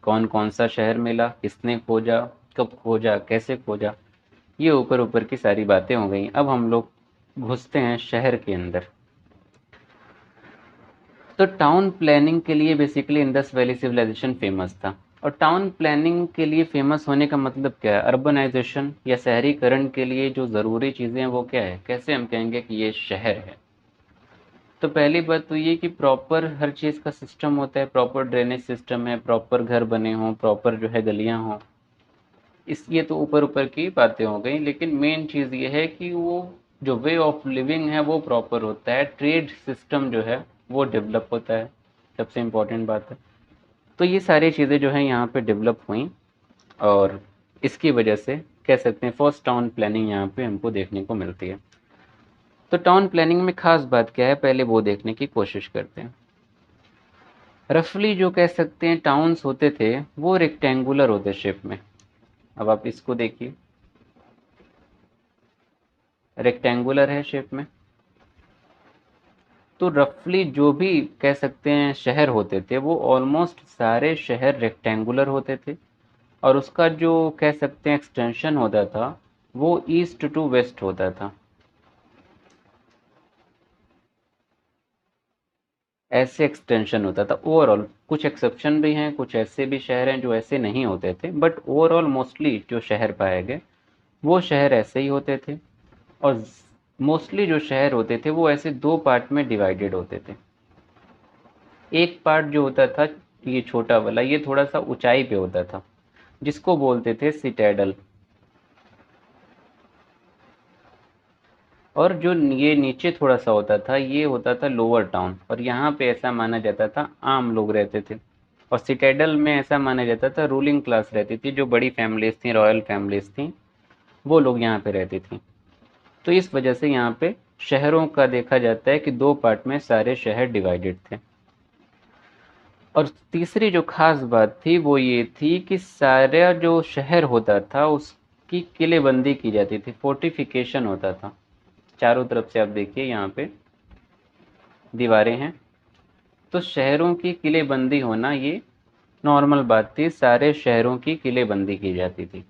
कौन कौन सा शहर मिला, किसने खोजा, कब खोजा, कैसे खोजा। ये ऊपर ऊपर की सारी बातें हो गई। अब हम लोग घुसते हैं शहर के अंदर। तो टाउन प्लानिंग के लिए basically Indus valley civilisation famous था। और टाउन प्लानिंग के लिए फेमस होने का मतलब क्या है? अर्बनाइजेशन या शहरीकरण के लिए जो ज़रूरी चीज़ें हैं वो क्या है, कैसे हम कहेंगे कि ये शहर है? तो पहली बात तो ये कि प्रॉपर हर चीज़ का सिस्टम होता है, प्रॉपर ड्रेनेज सिस्टम है, प्रॉपर घर बने हों, प्रॉपर जो है गलियां हों। इस ये तो ऊपर ऊपर की बातें हो गई, लेकिन मेन चीज़ ये है कि वो जो वे ऑफ लिविंग है वो प्रॉपर होता है, ट्रेड सिस्टम जो है वो डेवलप होता है, सबसे इम्पोर्टेंट बात है। तो ये सारी चीज़ें जो हैं यहाँ पे डेवलप हुई, और इसकी वजह से कह सकते हैं फर्स्ट टाउन प्लानिंग यहाँ पे हमको देखने को मिलती है। तो टाउन प्लानिंग में खास बात क्या है, पहले वो देखने की कोशिश करते हैं। रफली जो कह सकते हैं टाउन्स होते थे वो रेक्टेंगुलर होते शेप में। अब आप इसको देखिए, रेक्टेंगुलर है शेप में। तो रफली जो भी कह सकते हैं शहर होते थे वो ऑलमोस्ट सारे शहर रेक्टेंगुलर होते थे, और उसका जो कह सकते हैं एक्सटेंशन होता था वो ईस्ट टू वेस्ट होता था। ऐसे एक्सटेंशन होता था ओवरऑल। कुछ एक्सेप्शन भी हैं, कुछ ऐसे भी शहर हैं जो ऐसे नहीं होते थे, बट ओवरऑल मोस्टली जो शहर पाए गए वो शहर ऐसे ही होते थे। और मोस्टली जो शहर होते थे वो ऐसे दो पार्ट में डिवाइडेड होते थे। एक पार्ट जो होता था, ये छोटा वाला, ये थोड़ा सा ऊंचाई पे होता था, जिसको बोलते थे सिटैडल। और जो ये नीचे थोड़ा सा होता था ये होता था लोअर टाउन, और यहाँ पे ऐसा माना जाता था आम लोग रहते थे। और सिटैडल में ऐसा माना जाता था रूलिंग क्लास रहती थी, जो बड़ी फैमिलीज थी, रॉयल फैमिलीज थी, वो लोग यहाँ पे रहती थी। तो इस वजह से यहाँ पे शहरों का देखा जाता है कि दो पार्ट में सारे शहर डिवाइडेड थे। और तीसरी जो खास बात थी वो ये थी कि सारा जो शहर होता था उसकी किलेबंदी की जाती थी, फोर्टिफिकेशन होता था। चारों तरफ से आप देखिए यहाँ पे दीवारें हैं। तो शहरों की किलेबंदी होना ये नॉर्मल बात थी, सारे शहरों की किलेबंदी की जाती थी।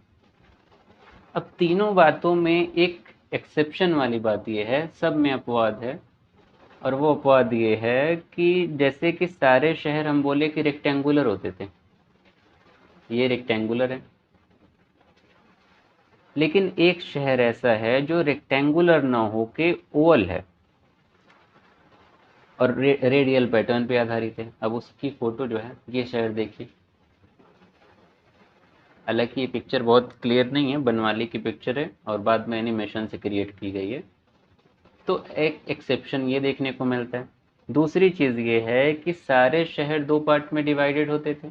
अब तीनों बातों में एक एक्सेप्शन वाली बात ये है, सब में अपवाद है। और वो अपवाद ये है कि जैसे कि सारे शहर हम बोले कि रेक्टेंगुलर होते थे, ये रेक्टेंगुलर है। लेकिन एक शहर ऐसा है जो रेक्टेंगुलर ना हो के ओवल है, और रेडियल पैटर्न पे आधारित है। अब उसकी फोटो जो है, ये शहर देखिए। हालांकि ये पिक्चर बहुत क्लियर नहीं है, बनवाली की पिक्चर है और बाद में एनिमेशन से क्रिएट की गई है। तो एक एक्सेप्शन ये देखने को मिलता है। दूसरी चीज़ ये है कि सारे शहर दो पार्ट में डिवाइडेड होते थे,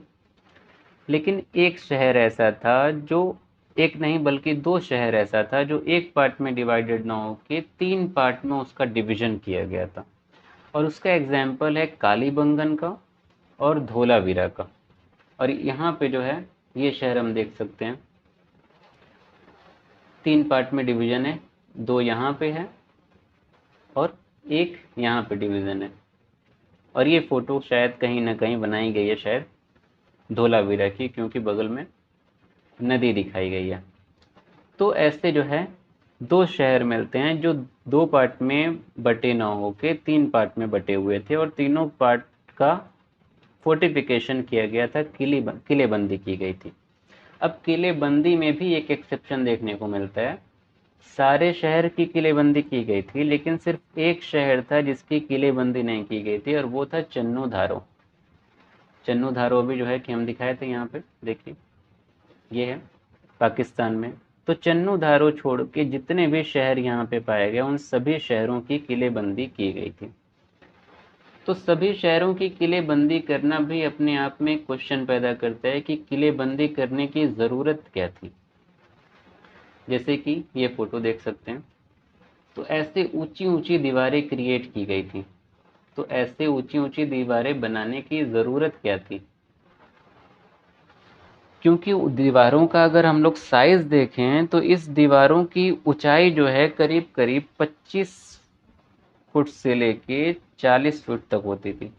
लेकिन एक शहर ऐसा था जो, एक नहीं बल्कि दो शहर ऐसा था जो एक पार्ट में डिवाइडेड ना हो के तीन पार्ट में उसका डिवीजन किया गया था। और उसका एग्जाम्पल है कालीबंगन का और धोलावीरा का। और यहाँ पे जो है ये शहर हम देख सकते हैं, तीन पार्ट में डिवीजन है, दो यहाँ पे है और एक यहाँ पे डिवीजन है। और ये फोटो शायद कहीं ना कहीं बनाई गई है शायद धोलावीरा की, क्योंकि बगल में नदी दिखाई गई है। तो ऐसे जो है दो शहर मिलते हैं जो दो पार्ट में बटे ना होके तीन पार्ट में बटे हुए थे, और तीनों पार्ट का फोर्टिफिकेशन किया गया था, किलेबंदी की गई थी। अब किलेबंदी में भी एक एक्सेप्शन देखने को मिलता है। सारे शहर की किलेबंदी की गई थी, लेकिन सिर्फ एक शहर था जिसकी किलेबंदी नहीं की गई थी, और वो था चन्नू धारो। चन्नू धारो अभी जो है कि हम दिखाए थे यहाँ पे, देखिए ये है। पाकिस्तान में, तो चन्नू धारो छोड़ के जितने भी शहर यहाँ पे पाए गए उन सभी शहरों की किलेबंदी की गई थी। तो सभी शहरों की किलेबंदी करना भी अपने आप में क्वेश्चन पैदा करता है कि किलेबंदी करने की ज़रूरत क्या थी। जैसे कि ये फोटो देख सकते हैं, तो ऐसे ऊंची ऊंची दीवारें क्रिएट की गई थी। तो ऐसे ऊंची ऊंची दीवारें बनाने की ज़रूरत क्या थी? क्योंकि दीवारों का अगर हम लोग साइज देखें तो इस दीवारों की ऊंचाई जो है करीब करीब 25 फुट से लेके 40 फुट तक होती थी।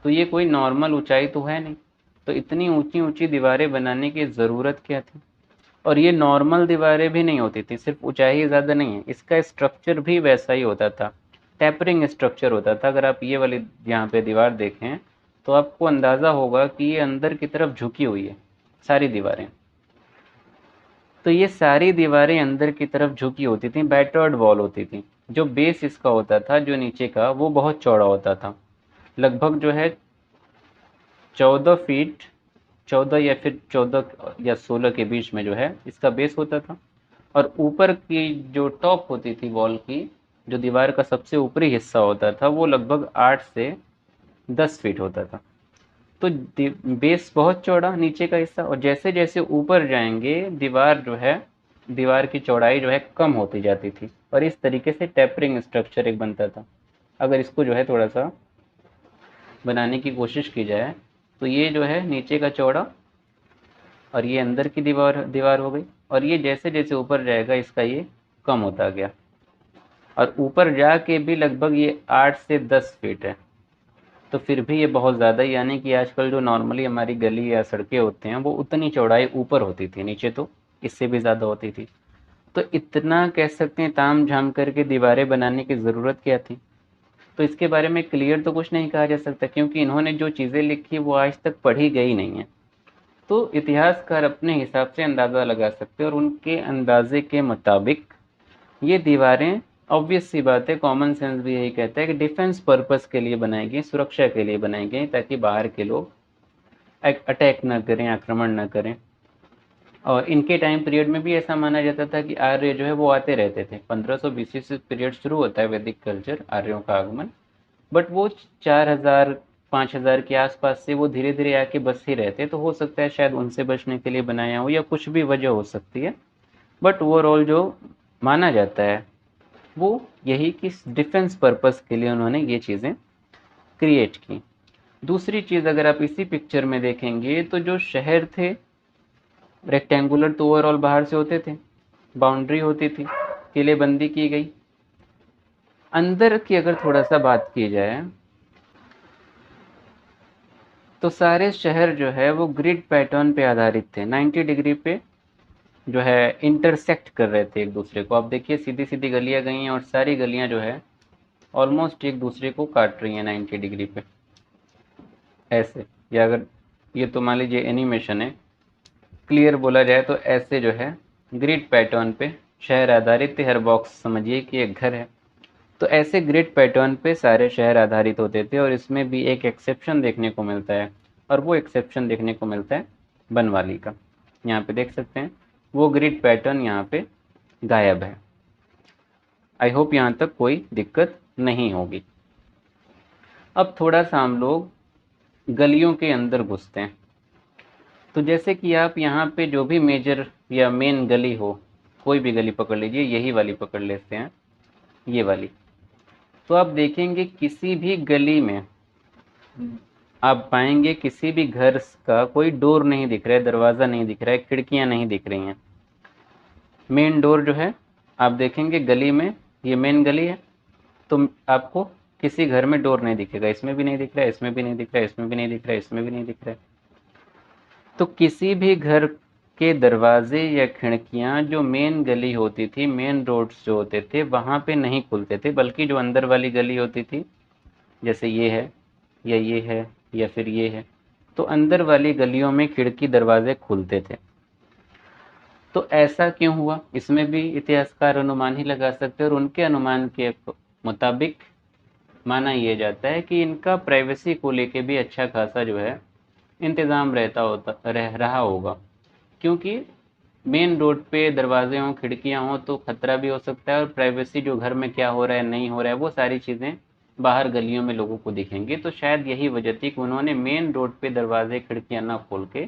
तो ये कोई नॉर्मल ऊंचाई तो है नहीं। तो इतनी ऊंची ऊंची दीवारें बनाने की ज़रूरत क्या थी? और ये नॉर्मल दीवारें भी नहीं होती थी, सिर्फ ऊंचाई ज़्यादा नहीं है, इसका स्ट्रक्चर भी वैसा ही होता था। टैपरिंग स्ट्रक्चर होता था। अगर आप ये वाली यहाँ पे दीवार देखें तो आपको अंदाज़ा होगा कि ये अंदर की तरफ झुकी हुई है सारी दीवारें। तो ये सारी दीवारें अंदर की तरफ झुकी होती थी, बैटर्ड वॉल होती थी। जो बेस इसका होता था, जो नीचे का, वो बहुत चौड़ा होता था, लगभग जो है 14 फीट, 14 या फिर 14 या 16 के बीच में जो है इसका बेस होता था। और ऊपर की जो टॉप होती थी वॉल की, जो दीवार का सबसे ऊपरी हिस्सा होता था, वो लगभग 8 से 10 फीट होता था। तो बेस बहुत चौड़ा नीचे का हिस्सा, और जैसे जैसे ऊपर जाएंगे दीवार जो है, दीवार की चौड़ाई जो है कम होती जाती थी, और इस तरीके से टेपरिंग स्ट्रक्चर एक बनता था। अगर इसको जो है थोड़ा सा बनाने की कोशिश की जाए तो ये जो है नीचे का चौड़ा, और ये अंदर की दीवार दीवार हो गई, और ये जैसे जैसे ऊपर जाएगा इसका ये कम होता गया, और ऊपर जाके भी लगभग ये 8 से 10 फीट है। तो फिर भी ये बहुत ज़्यादा, यानी कि आजकल जो नॉर्मली हमारी गली या सड़कें होते हैं वो उतनी चौड़ाई ऊपर होती थी, नीचे तो इससे भी ज़्यादा होती थी। तो इतना कह सकते हैं ताम झाम करके दीवारें बनाने की ज़रूरत क्या थी? तो इसके बारे में क्लियर तो कुछ नहीं कहा जा सकता, क्योंकि इन्होंने जो चीज़ें लिखी वो आज तक पढ़ी गई नहीं है। तो इतिहासकार अपने हिसाब से अंदाज़ा लगा सकते हैं, और उनके अंदाजे के मुताबिक ये दीवारें, ऑब्वियस सी बात है, कॉमन सेंस भी यही कहता है कि डिफेंस पर्पस के लिए बनाई गई, सुरक्षा के लिए बनाई गई, ताकि बाहर के लोग अटैक ना करें, आक्रमण ना करें। और इनके टाइम पीरियड में भी ऐसा माना जाता था कि आर्य जो है वो आते रहते थे। 1500 बीसी से पीरियड शुरू होता है वैदिक कल्चर, आर्यों का आगमन। बट वो 4000 5000 के आसपास से वो धीरे धीरे आके बस ही रहते, तो हो सकता है शायद उनसे बचने के लिए बनाया हो, या कुछ भी वजह हो सकती है। बट ओवरऑल जो माना जाता है वो यही कि डिफेंस पर्पस के लिए उन्होंने ये चीज़ें क्रिएट की। दूसरी चीज़ अगर आप इसी पिक्चर में देखेंगे तो जो शहर थे रेक्टेंगुलर तो ओवरऑल बाहर से होते थे, बाउंड्री होती थी, किलेबंदी की गई। अंदर की अगर थोड़ा सा बात की जाए तो सारे शहर जो है वो ग्रिड पैटर्न पे आधारित थे, 90 डिग्री पे जो है इंटरसेक्ट कर रहे थे एक दूसरे को। आप देखिए सीधी सीधी गलियां गई हैं, और सारी गलियां जो है ऑलमोस्ट एक दूसरे को काट रही हैं 90 डिग्री पे, ऐसे। या अगर ये तो मान लीजिए एनिमेशन है, क्लियर बोला जाए तो ऐसे जो है ग्रिड पैटर्न पे शहर आधारित थे। हर बॉक्स समझिए कि एक घर है। तो ऐसे ग्रिड पैटर्न पे सारे शहर आधारित होते थे, और इसमें भी एक एक्सेप्शन देखने को मिलता है, और वो एक्सेप्शन देखने को मिलता है बनवाली का। यहाँ पे देख सकते हैं वो ग्रिड पैटर्न यहाँ पे गायब है। आई होप यहाँ तक कोई दिक्कत नहीं होगी। अब थोड़ा सा हम लोग गलियों के अंदर घुसते हैं। तो जैसे कि आप यहाँ पे जो भी मेजर या मेन गली हो, कोई भी गली पकड़ लीजिए, यही वाली पकड़ लेते हैं, ये वाली। तो आप देखेंगे किसी भी गली में आप पाएंगे किसी भी घर का कोई डोर नहीं दिख रहा है, दरवाज़ा नहीं दिख रहा है, खिड़कियाँ नहीं दिख रही हैं। मेन डोर जो है आप देखेंगे गली में, ये मेन गली है, तो आपको किसी घर में डोर नहीं दिखेगा। इसमें भी नहीं दिख रहा है, इसमें भी नहीं दिख रहा है, इसमें भी नहीं दिख रहा है, इसमें भी नहीं दिख रहा है। तो किसी भी घर के दरवाजे या खिड़कियां जो मेन गली होती थी, मेन रोड्स जो होते थे, वहां पे नहीं खुलते थे, बल्कि जो अंदर वाली गली होती थी, जैसे ये है या ये है या फिर ये है, तो अंदर वाली गलियों में खिड़की दरवाजे खुलते थे। तो ऐसा क्यों हुआ, इसमें भी इतिहासकार अनुमान ही लगा सकते हैं, और उनके अनुमान के मुताबिक माना यह जाता है कि इनका प्राइवेसी को लेके भी अच्छा खासा जो है इंतज़ाम रहा होगा। क्योंकि मेन रोड पे दरवाजे हों, खिड़कियां हों तो खतरा भी हो सकता है, और प्राइवेसी जो घर में क्या हो रहा है नहीं हो रहा है वो सारी चीज़ें बाहर गलियों में लोगों को दिखेंगी। तो शायद यही वजह थी कि उन्होंने मेन रोड पे दरवाजे खिड़कियां ना खोल के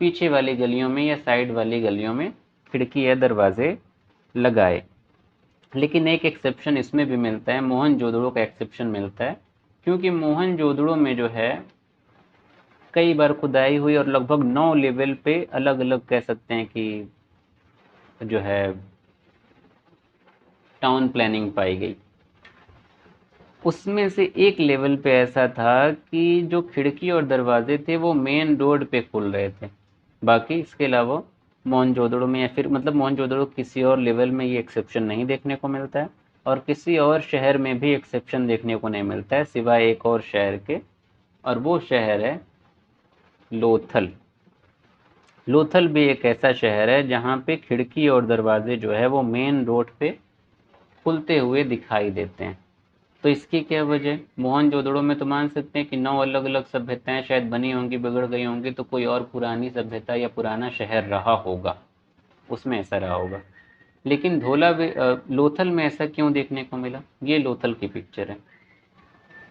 पीछे वाली गलियों में या साइड वाली गलियों में खिड़की या दरवाजे लगाए। लेकिन एक एक्सेप्शन इसमें भी मिलता है, मोहनजोदड़ो का एक्सेप्शन मिलता है, क्योंकि मोहनजोदड़ो में जो है कई बार खुदाई हुई और लगभग 9 लेवल पे अलग अलग कह सकते हैं कि जो है टाउन प्लानिंग पाई गई। उसमें से एक लेवल पे ऐसा था कि जो खिड़की और दरवाजे थे वो मेन रोड पे खुल रहे थे। बाकी इसके अलावा मोहनजोदड़ो में या फिर मतलब मोहनजोदड़ो किसी और लेवल में ये एक्सेप्शन नहीं देखने को मिलता है, और किसी और शहर में भी एक्सेप्शन देखने को नहीं मिलता है सिवाय एक और शहर के, और वो शहर है लोथल। लोथल भी एक ऐसा शहर है जहाँ पे खिड़की और दरवाजे जो है वो मेन रोड पे खुलते हुए दिखाई देते हैं। तो इसकी क्या वजह, मोहनजोदड़ो में तो मान सकते हैं कि 9 अलग अलग सभ्यताएं शायद बनी होंगी, बिगड़ गई होंगी, तो कोई और पुरानी सभ्यता या पुराना शहर रहा होगा, उसमें ऐसा रहा होगा। लेकिन लोथल में ऐसा क्यों देखने को मिला, ये लोथल की पिक्चर है।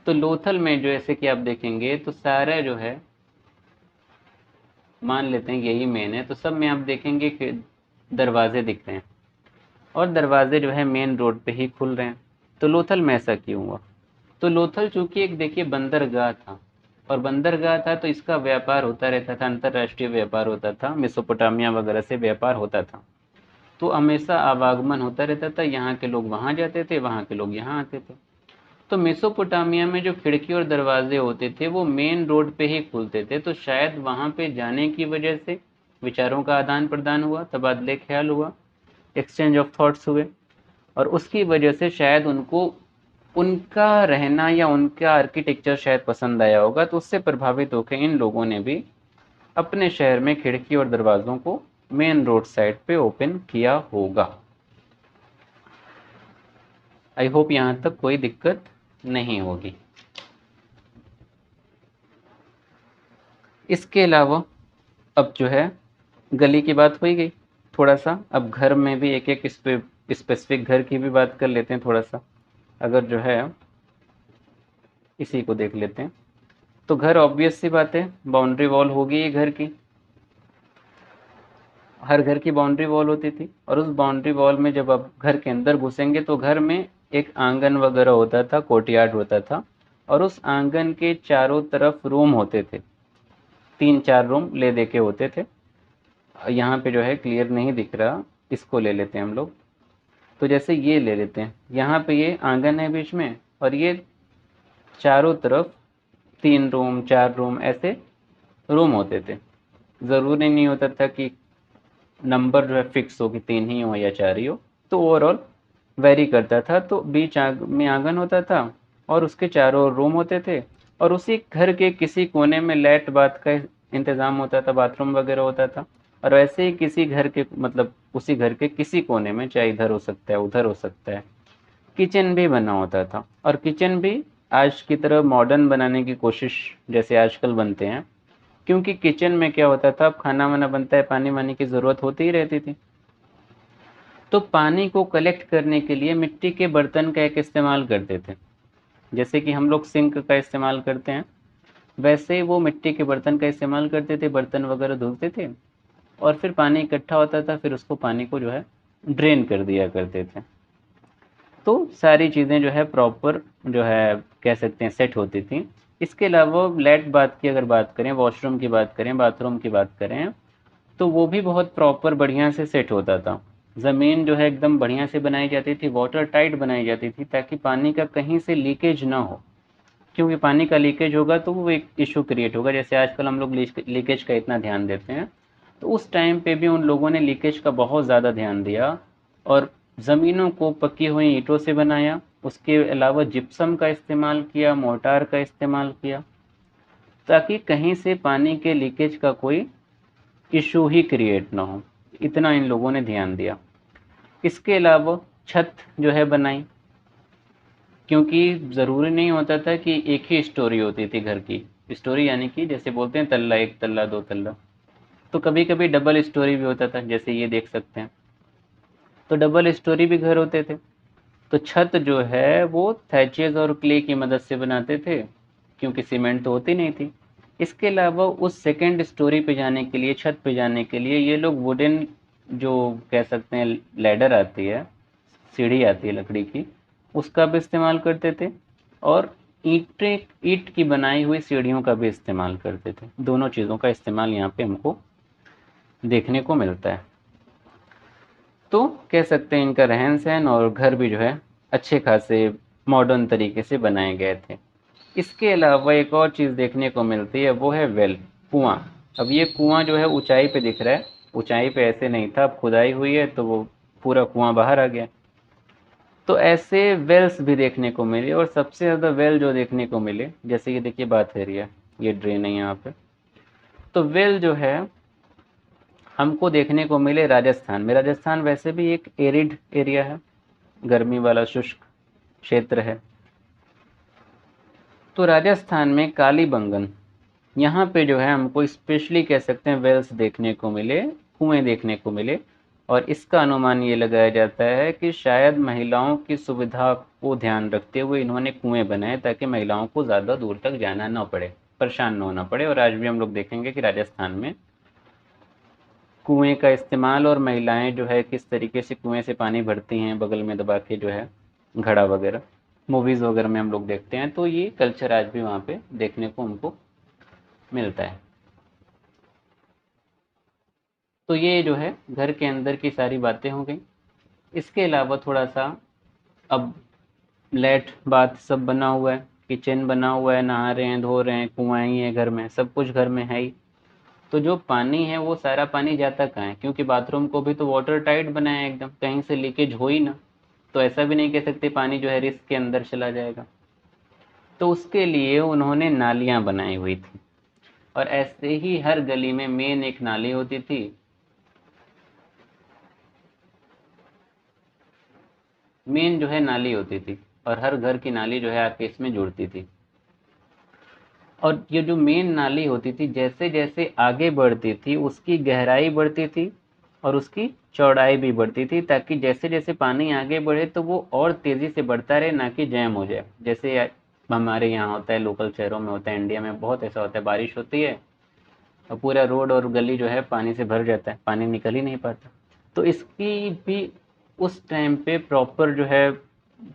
तो लोथल में जो ऐसे कि आप देखेंगे तो सारा जो है, मान लेते हैं यही मेन है, तो सब में आप देखेंगे कि दरवाजे दिख रहे हैं, और दरवाजे जो है मेन रोड पे ही खुल रहे हैं। तो लोथल में ऐसा क्यों हुआ? तो लोथल चूंकि एक देखिए बंदरगाह था, और बंदरगाह था तो इसका व्यापार होता रहता था, अंतर्राष्ट्रीय व्यापार होता था, मेसोपोटामिया वगैरह से व्यापार होता था। तो हमेशा आवागमन होता रहता था, यहाँ के लोग वहाँ जाते थे, वहाँ के लोग यहाँ आते थे। तो मेसोपोटामिया में जो खिड़की और दरवाजे होते थे वो मेन रोड पे ही खुलते थे, तो शायद वहाँ पे जाने की वजह से विचारों का आदान प्रदान हुआ, तबादले ख्याल हुआ, एक्सचेंज ऑफ थॉट्स हुए, और उसकी वजह से शायद उनको उनका रहना या उनका आर्किटेक्चर शायद पसंद आया होगा, तो उससे प्रभावित होकर इन लोगों ने भी अपने शहर में खिड़की और दरवाज़ों को मेन रोड साइड पे ओपन किया होगा। आई होप यहाँ तक कोई दिक्कत नहीं होगी। इसके अलावा अब जो है गली की बात हो ही गई, थोड़ा सा अब घर में भी एक एक स्पेसिफिक घर की भी बात कर लेते हैं थोड़ा सा। अगर जो है इसी को देख लेते हैं, तो घर ऑब्वियस सी बात है, बाउंड्री वॉल होगी ये घर की। हर घर की बाउंड्री वॉल होती थी, और उस बाउंड्री वॉल में जब आप घर के अंदर घुसेंगे तो घर में एक आंगन वगैरह होता था, कोर्टयार्ड होता था, और उस आंगन के चारों तरफ रूम होते थे, 3-4 रूम ले दे के होते थे। यहाँ पे जो है क्लियर नहीं दिख रहा, इसको ले लेते हैं हम लोग। तो जैसे ये ले लेते हैं, यहाँ पे ये आंगन है बीच में, और ये चारों तरफ 3 रूम 4 रूम ऐसे रूम होते थे। ज़रूरी नहीं होता था कि नंबर जो है फिक्स हो कि 3 ही हो या 4 ही हो, तो ओवरऑल वेरी करता था। तो बीच में आंगन होता था, और उसके चारों ओर रूम होते थे, और उसी घर के किसी कोने में लेट बाथ का इंतज़ाम होता था, बाथरूम वगैरह होता था। और वैसे ही किसी घर के मतलब उसी घर के किसी कोने में, चाहे इधर हो सकता है उधर हो सकता है, किचन भी बना होता था। और किचन भी आज की तरह मॉडर्न बनाने की कोशिश जैसे आजकल बनते हैं, क्योंकि किचन में क्या होता था, अब खाना वाना बनता है, पानी वानी की ज़रूरत होती ही रहती थी। तो पानी को कलेक्ट करने के लिए मिट्टी के बर्तन का एक इस्तेमाल करते थे, जैसे कि हम लोग सिंक का इस्तेमाल करते हैं, वैसे वो मिट्टी के बर्तन का इस्तेमाल करते थे, बर्तन वगैरह धुलते थे, और फिर पानी इकट्ठा होता था, फिर उसको पानी को जो है ड्रेन कर दिया करते थे। तो सारी चीज़ें जो है प्रॉपर जो है कह सकते हैं सेट होती थी। इसके अलावा लेट बाथ की अगर बात करें, वॉशरूम की बात करें, बाथरूम की बात करें, तो वो भी बहुत प्रॉपर बढ़िया से सेट होता था। ज़मीन जो है एकदम बढ़िया से बनाई जाती थी, वाटर टाइट बनाई जाती थी, ताकि पानी का कहीं से लीकेज ना हो, क्योंकि पानी का लीकेज होगा तो वो एक इशू क्रिएट होगा। जैसे आजकल हम लोग लीकेज का इतना ध्यान देते हैं, तो उस टाइम पे भी उन लोगों ने लीकेज का बहुत ज़्यादा ध्यान दिया, और ज़मीनों को पकी हुई ईंटों से बनाया। उसके अलावा जिप्सम का इस्तेमाल किया, मोर्टार का इस्तेमाल किया, ताकि कहीं से पानी के लीकेज का कोई इशू ही क्रिएट ना हो। इतना इन लोगों ने ध्यान दिया। इसके अलावा छत जो है बनाई, क्योंकि ज़रूरी नहीं होता था कि एक ही स्टोरी होती थी घर की। स्टोरी यानी कि जैसे बोलते हैं तल्ला, एक तल्ला, दो तल्ला। तो कभी कभी डबल स्टोरी भी होता था, जैसे ये देख सकते हैं। तो डबल स्टोरी भी घर होते थे। तो छत जो है वो थैचेस और क्ले की मदद से बनाते थे, क्योंकि सीमेंट तो होती नहीं थी। इसके अलावा उस सेकेंड स्टोरी पे जाने के लिए, छत पे जाने के लिए, ये लोग वुडन, जो कह सकते हैं लैडर आती है, सीढ़ी आती है लकड़ी की, उसका भी इस्तेमाल करते थे। और ईंट की बनाई हुई सीढ़ियों का भी इस्तेमाल करते थे। दोनों चीज़ों का इस्तेमाल यहाँ पे हमको देखने को मिलता है। तो कह सकते हैं इनका रहन सहन और घर भी जो है अच्छे खासे मॉडर्न तरीके से बनाए गए थे। इसके अलावा एक और चीज़ देखने को मिलती है, वो है वेल, कुआं। अब ये कुआं जो है ऊंचाई पे दिख रहा है, ऊंचाई पे ऐसे नहीं था, अब खुदाई हुई है तो वो पूरा कुआं बाहर आ गया। तो ऐसे वेल्स भी देखने को मिले, और सबसे ज़्यादा वेल जो देखने को मिले, जैसे ये देखिए बात है, ये ड्रेन है यहाँ पे। तो वेल जो है हमको देखने को मिले राजस्थान में। राजस्थान वैसे भी एक एरिड एरिया है, गर्मी वाला शुष्क क्षेत्र है। तो राजस्थान में कालीबंगन, यहाँ पे जो है हमको स्पेशली कह सकते हैं वेल्स देखने को मिले, कुएं देखने को मिले। और इसका अनुमान ये लगाया जाता है कि शायद महिलाओं की सुविधा को ध्यान रखते हुए इन्होंने कुएं बनाए, ताकि महिलाओं को ज़्यादा दूर तक जाना न पड़े, परेशान न होना पड़े। और आज भी हम लोग देखेंगे कि राजस्थान में कुएं का इस्तेमाल, और महिलाएं जो है किस तरीके से कुएं से पानी भरती हैं बगल में दबा के, जो है घड़ा वगैरह, मूवीज़ वगैरह में हम लोग देखते हैं। तो ये कल्चर आज भी वहाँ पे देखने को हमको मिलता है। तो ये जो है घर के अंदर की सारी बातें हो गई। इसके अलावा थोड़ा सा, अब लेट बाथ सब बना हुआ है, किचन बना हुआ है, नहा रहे हैं, धो रहे हैं, कुआं ही है घर में, सब कुछ घर में है ही। तो जो पानी है वो सारा पानी जाता कहाँ है, क्योंकि बाथरूम को भी तो वाटर टाइट बनाया है एकदम, कहीं से लीकेज हो ही ना। तो ऐसा भी नहीं कह सकते पानी जो है रिस्क के अंदर चला जाएगा। तो उसके लिए उन्होंने नालियाँ बनाई हुई थी, और ऐसे ही हर गली में मेन एक नाली होती थी। मेन जो है नाली होती थी, और हर घर की नाली जो है आके इसमें जुड़ती थी। और ये जो मेन नाली होती थी, जैसे जैसे आगे बढ़ती थी उसकी गहराई बढ़ती थी, और उसकी चौड़ाई भी बढ़ती थी, ताकि जैसे जैसे पानी आगे बढ़े तो वो और तेज़ी से बढ़ता रहे, ना कि जैम हो जाए। जैसे हमारे यहाँ होता है, लोकल शहरों में होता है, इंडिया में बहुत ऐसा होता है, बारिश होती है और पूरा रोड और गली जो है पानी से भर जाता है, पानी निकल ही नहीं पाता। तो इसकी भी उस टाइम पे प्रॉपर जो है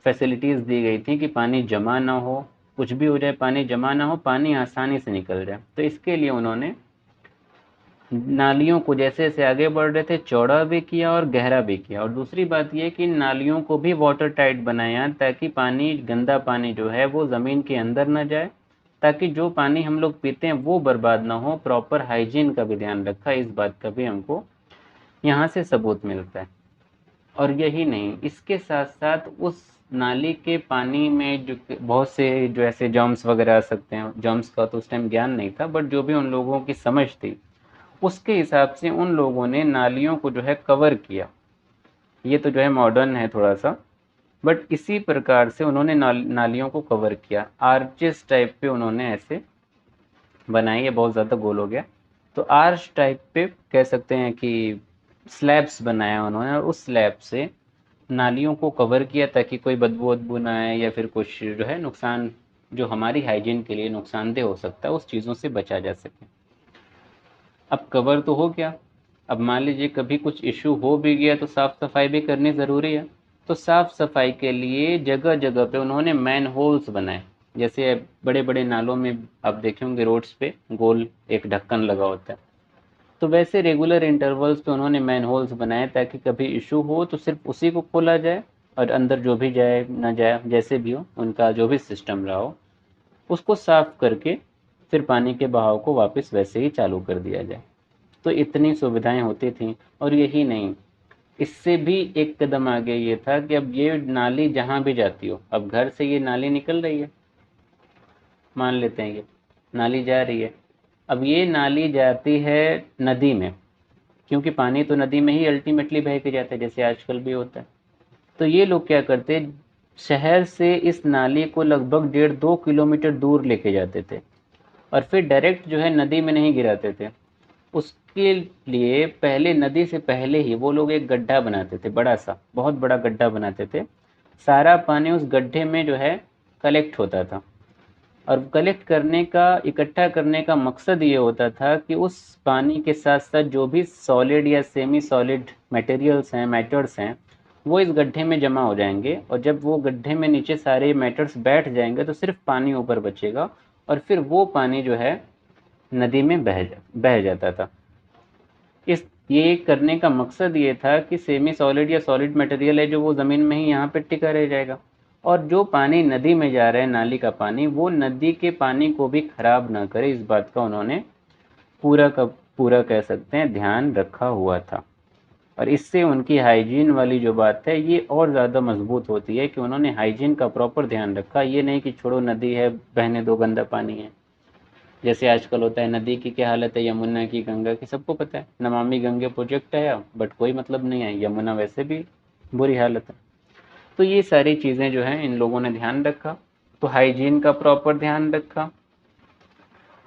फैसिलिटीज़ दी गई थी, कि पानी जमा ना हो, कुछ भी हो जाए पानी जमा ना हो, पानी आसानी से निकल जाए। तो इसके लिए उन्होंने नालियों को जैसे जैसे आगे बढ़ रहे थे चौड़ा भी किया और गहरा भी किया। और दूसरी बात यह कि नालियों को भी वाटर टाइट बनाया, ताकि पानी, गंदा पानी जो है वो ज़मीन के अंदर ना जाए, ताकि जो पानी हम लोग पीते हैं वो बर्बाद ना हो। प्रॉपर हाइजीन का भी ध्यान रखा, इस बात का भी हमको यहाँ से सबूत मिलता है। और यही नहीं, इसके साथ साथ उस नाली के पानी में जो बहुत से जो ऐसे जर्म्स वगैरह आ सकते हैं, जर्म्स का तो उस टाइम ज्ञान नहीं था, बट जो भी उन लोगों की समझ थी उसके हिसाब से उन लोगों ने नालियों को जो है कवर किया। ये तो जो है मॉडर्न है थोड़ा सा, बट इसी प्रकार से उन्होंने नालियों को कवर किया, आर्चेस टाइप पे उन्होंने ऐसे बनाई। ये बहुत ज़्यादा गोल हो गया। तो आर्च टाइप पे कह सकते हैं कि स्लैब्स बनाया उन्होंने, और उस स्लैब से नालियों को कवर किया, ताकि कोई बदबू वदबू ना आए, या फिर कुछ जो है नुकसान, जो हमारी हाइजीन के लिए नुकसानदेह हो सकता है, उस चीज़ों से बचा जा सके। अब कवर तो हो गया, अब मान लीजिए कभी कुछ इशू हो भी गया तो साफ़ सफाई भी करनी ज़रूरी है। तो साफ़ सफाई के लिए जगह जगह पे उन्होंने मैन होल्स बनाए। जैसे बड़े बड़े नालों में आप देखे होंगे रोड्स पे गोल एक ढक्कन लगा होता है, तो वैसे रेगुलर इंटरवल्स पे उन्होंने मैन होल्स बनाए, ताकि कभी इशू हो तो सिर्फ उसी को खोला जाए, और अंदर जो भी जाए ना जाए, जैसे भी हो उनका जो भी सिस्टम रहा हो, उसको साफ करके फिर पानी के बहाव को वापस वैसे ही चालू कर दिया जाए। तो इतनी सुविधाएं होती थीं। और यही नहीं, इससे भी एक कदम आगे ये था कि अब ये नाली जहाँ भी जाती हो, अब घर से ये नाली निकल रही है, मान लेते हैं ये नाली जा रही है, अब ये नाली जाती है नदी में, क्योंकि पानी तो नदी में ही अल्टीमेटली बह के जाता है, जैसे आजकल भी होता है। तो ये लोग क्या करते, शहर से इस नाली को लगभग 1.5-2 किलोमीटर दूर लेके जाते थे, और फिर डायरेक्ट जो है नदी में नहीं गिराते थे, उसके लिए पहले नदी से पहले ही वो लोग एक गड्ढा बनाते थे, बड़ा सा, बहुत बड़ा गड्ढा बनाते थे। सारा पानी उस गड्ढे में जो है कलेक्ट होता था, और कलेक्ट करने का, इकट्ठा करने का मकसद ये होता था कि उस पानी के साथ साथ जो भी सॉलिड या सेमी सॉलिड मटेरियल्स हैं, मैटर्स हैं, वो इस गड्ढे में जमा हो जाएंगे, और जब वो गड्ढे में नीचे सारे मैटर्स बैठ जाएंगे तो सिर्फ पानी ऊपर बचेगा, और फिर वो पानी जो है नदी में बह जाता था। इस ये करने का मकसद ये था कि सेमी सॉलिड या सॉलिड मटेरियल है जो वो ज़मीन में ही यहाँ पे टिका रह जाएगा, और जो पानी नदी में जा रहा है, नाली का पानी, वो नदी के पानी को भी खराब ना करे, इस बात का उन्होंने पूरा का पूरा कह सकते हैं ध्यान रखा हुआ था। और इससे उनकी हाइजीन वाली जो बात है ये और ज़्यादा मजबूत होती है कि उन्होंने हाइजीन का प्रॉपर ध्यान रखा। ये नहीं कि छोड़ो नदी है, बहने दो, गंदा पानी है, जैसे आजकल होता है। नदी की क्या हालत है, यमुना की, गंगा की, सबको पता है। नमामि गंगे प्रोजेक्ट है, बट कोई मतलब नहीं है, यमुना वैसे भी बुरी हालत है। तो ये सारी चीज़ें जो हैं इन लोगों ने ध्यान रखा। तो हाइजीन का प्रॉपर ध्यान रखा,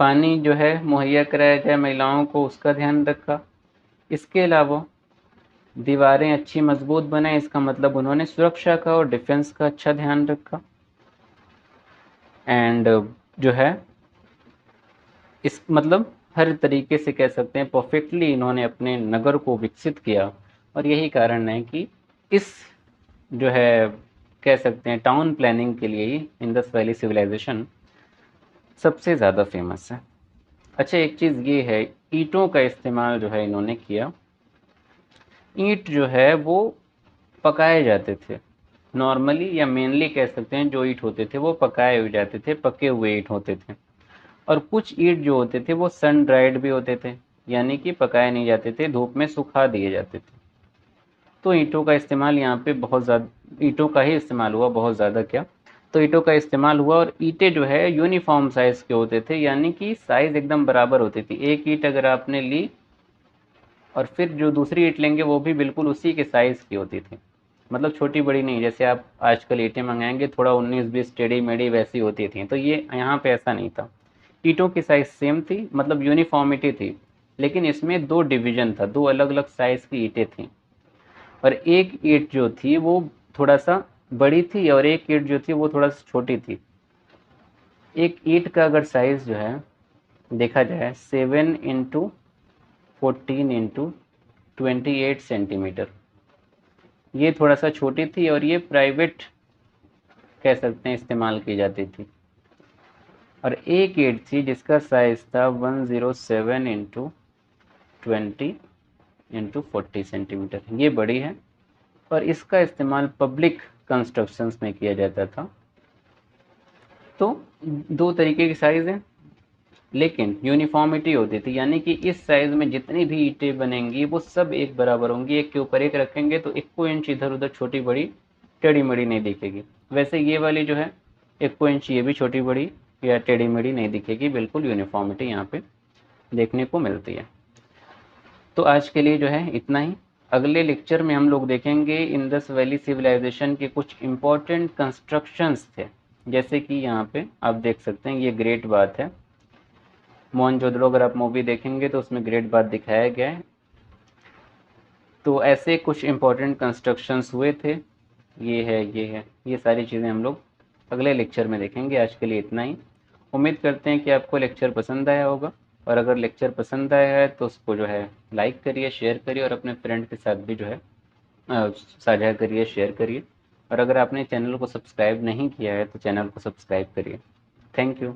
पानी जो है मुहैया कराया जाए महिलाओं को, उसका ध्यान रखा। इसके अलावा दीवारें अच्छी मजबूत बनाए, इसका मतलब उन्होंने सुरक्षा का और डिफेंस का अच्छा ध्यान रखा। एंड जो है इस मतलब हर तरीके से कह सकते हैं परफेक्टली इन्होंने अपने नगर को विकसित किया। और यही कारण है कि इस जो है कह सकते हैं टाउन प्लानिंग के लिए ही इंडस वैली सिविलाइजेशन सबसे ज़्यादा फेमस है। अच्छा, एक चीज़ ये है, ईंटों का इस्तेमाल जो है इन्होंने किया। ईंट जो है वो पकाए जाते थे, नॉर्मली या मेनली कह सकते हैं जो ईंट होते थे वो पकाए हुए जाते थे, पके हुए ईंट होते थे। और कुछ ईंट जो होते थे वो सन ड्राइड भी होते थे, यानी कि पकाए नहीं जाते थे, धूप में सुखा दिए जाते थे। तो ईंटों का इस्तेमाल यहाँ पे बहुत ज़्यादा, ईंटों का ही इस्तेमाल हुआ, बहुत ज़्यादा क्या। तो ईंटों का इस्तेमाल हुआ, और ईंटें जो है यूनिफॉर्म साइज़ के होते थे, यानी कि साइज़ एकदम बराबर होती थी। एक ईंट अगर आपने ली और फिर जो दूसरी ईंट लेंगे वो भी बिल्कुल उसी के साइज़ की होती थी, मतलब छोटी बड़ी नहीं, जैसे आप आजकल ईंटें मंगाएंगे थोड़ा 19-20 टेढ़ी मेढ़ी वैसी होती थी, तो ये यहाँ पे ऐसा नहीं था। ईंटों की साइज़ सेम थी, मतलब यूनिफॉर्मिटी थी, लेकिन इसमें दो डिवीज़न था, दो अलग अलग साइज़ की ईंटें थीं। और एक ईंट जो थी वो थोड़ा सा बड़ी थी, और एक ईंट जो थी वो थोड़ा सा छोटी थी। एक ईंट का अगर साइज़ जो है देखा जाए 7x14x28 सेंटीमीटर, ये थोड़ा सा छोटी थी, और ये प्राइवेट कह सकते हैं इस्तेमाल की जाती थी। और एक ईंट थी जिसका साइज़ था 107x20x40 सेंटीमीटर, ये बड़ी है, और इसका इस्तेमाल पब्लिक कंस्ट्रक्शंस में किया जाता था। तो दो तरीके की साइज़ हैं, लेकिन यूनिफॉर्मिटी होती थी, यानी कि इस साइज़ में जितनी भी ईंटें बनेंगी वो सब एक बराबर होंगी, एक के ऊपर एक रखेंगे तो इक्को इंच इधर उधर छोटी बड़ी टेढ़ी मेढ़ी नहीं दिखेगी। वैसे ये वाली जो है इक्को इंच ये भी छोटी बड़ी या टेढ़ी मेढ़ी नहीं दिखेगी, बिल्कुल यूनिफॉर्मिटी यहाँ पे देखने को मिलती है। तो आज के लिए जो है इतना ही। अगले लेक्चर में हम लोग देखेंगे इंडस वैली सिविलाइजेशन के कुछ इम्पोर्टेंट कंस्ट्रक्शंस थे, जैसे कि यहाँ पे आप देख सकते हैं ये ग्रेट बात है मोहनजोदड़ो, अगर आप मूवी देखेंगे तो उसमें ग्रेट बात दिखाया गया है। तो ऐसे कुछ इम्पोर्टेंट कंस्ट्रक्शंस हुए थे, ये सारी चीज़ें हम लोग अगले लेक्चर में देखेंगे। आज के लिए इतना ही। उम्मीद करते हैं कि आपको लेक्चर पसंद आया होगा, और अगर लेक्चर पसंद आया है तो उसको जो है लाइक करिए, शेयर करिए, और अपने फ्रेंड के साथ भी जो है साझा करिए, शेयर करिए। और अगर आपने चैनल को सब्सक्राइब नहीं किया है तो चैनल को सब्सक्राइब करिए। Thank you.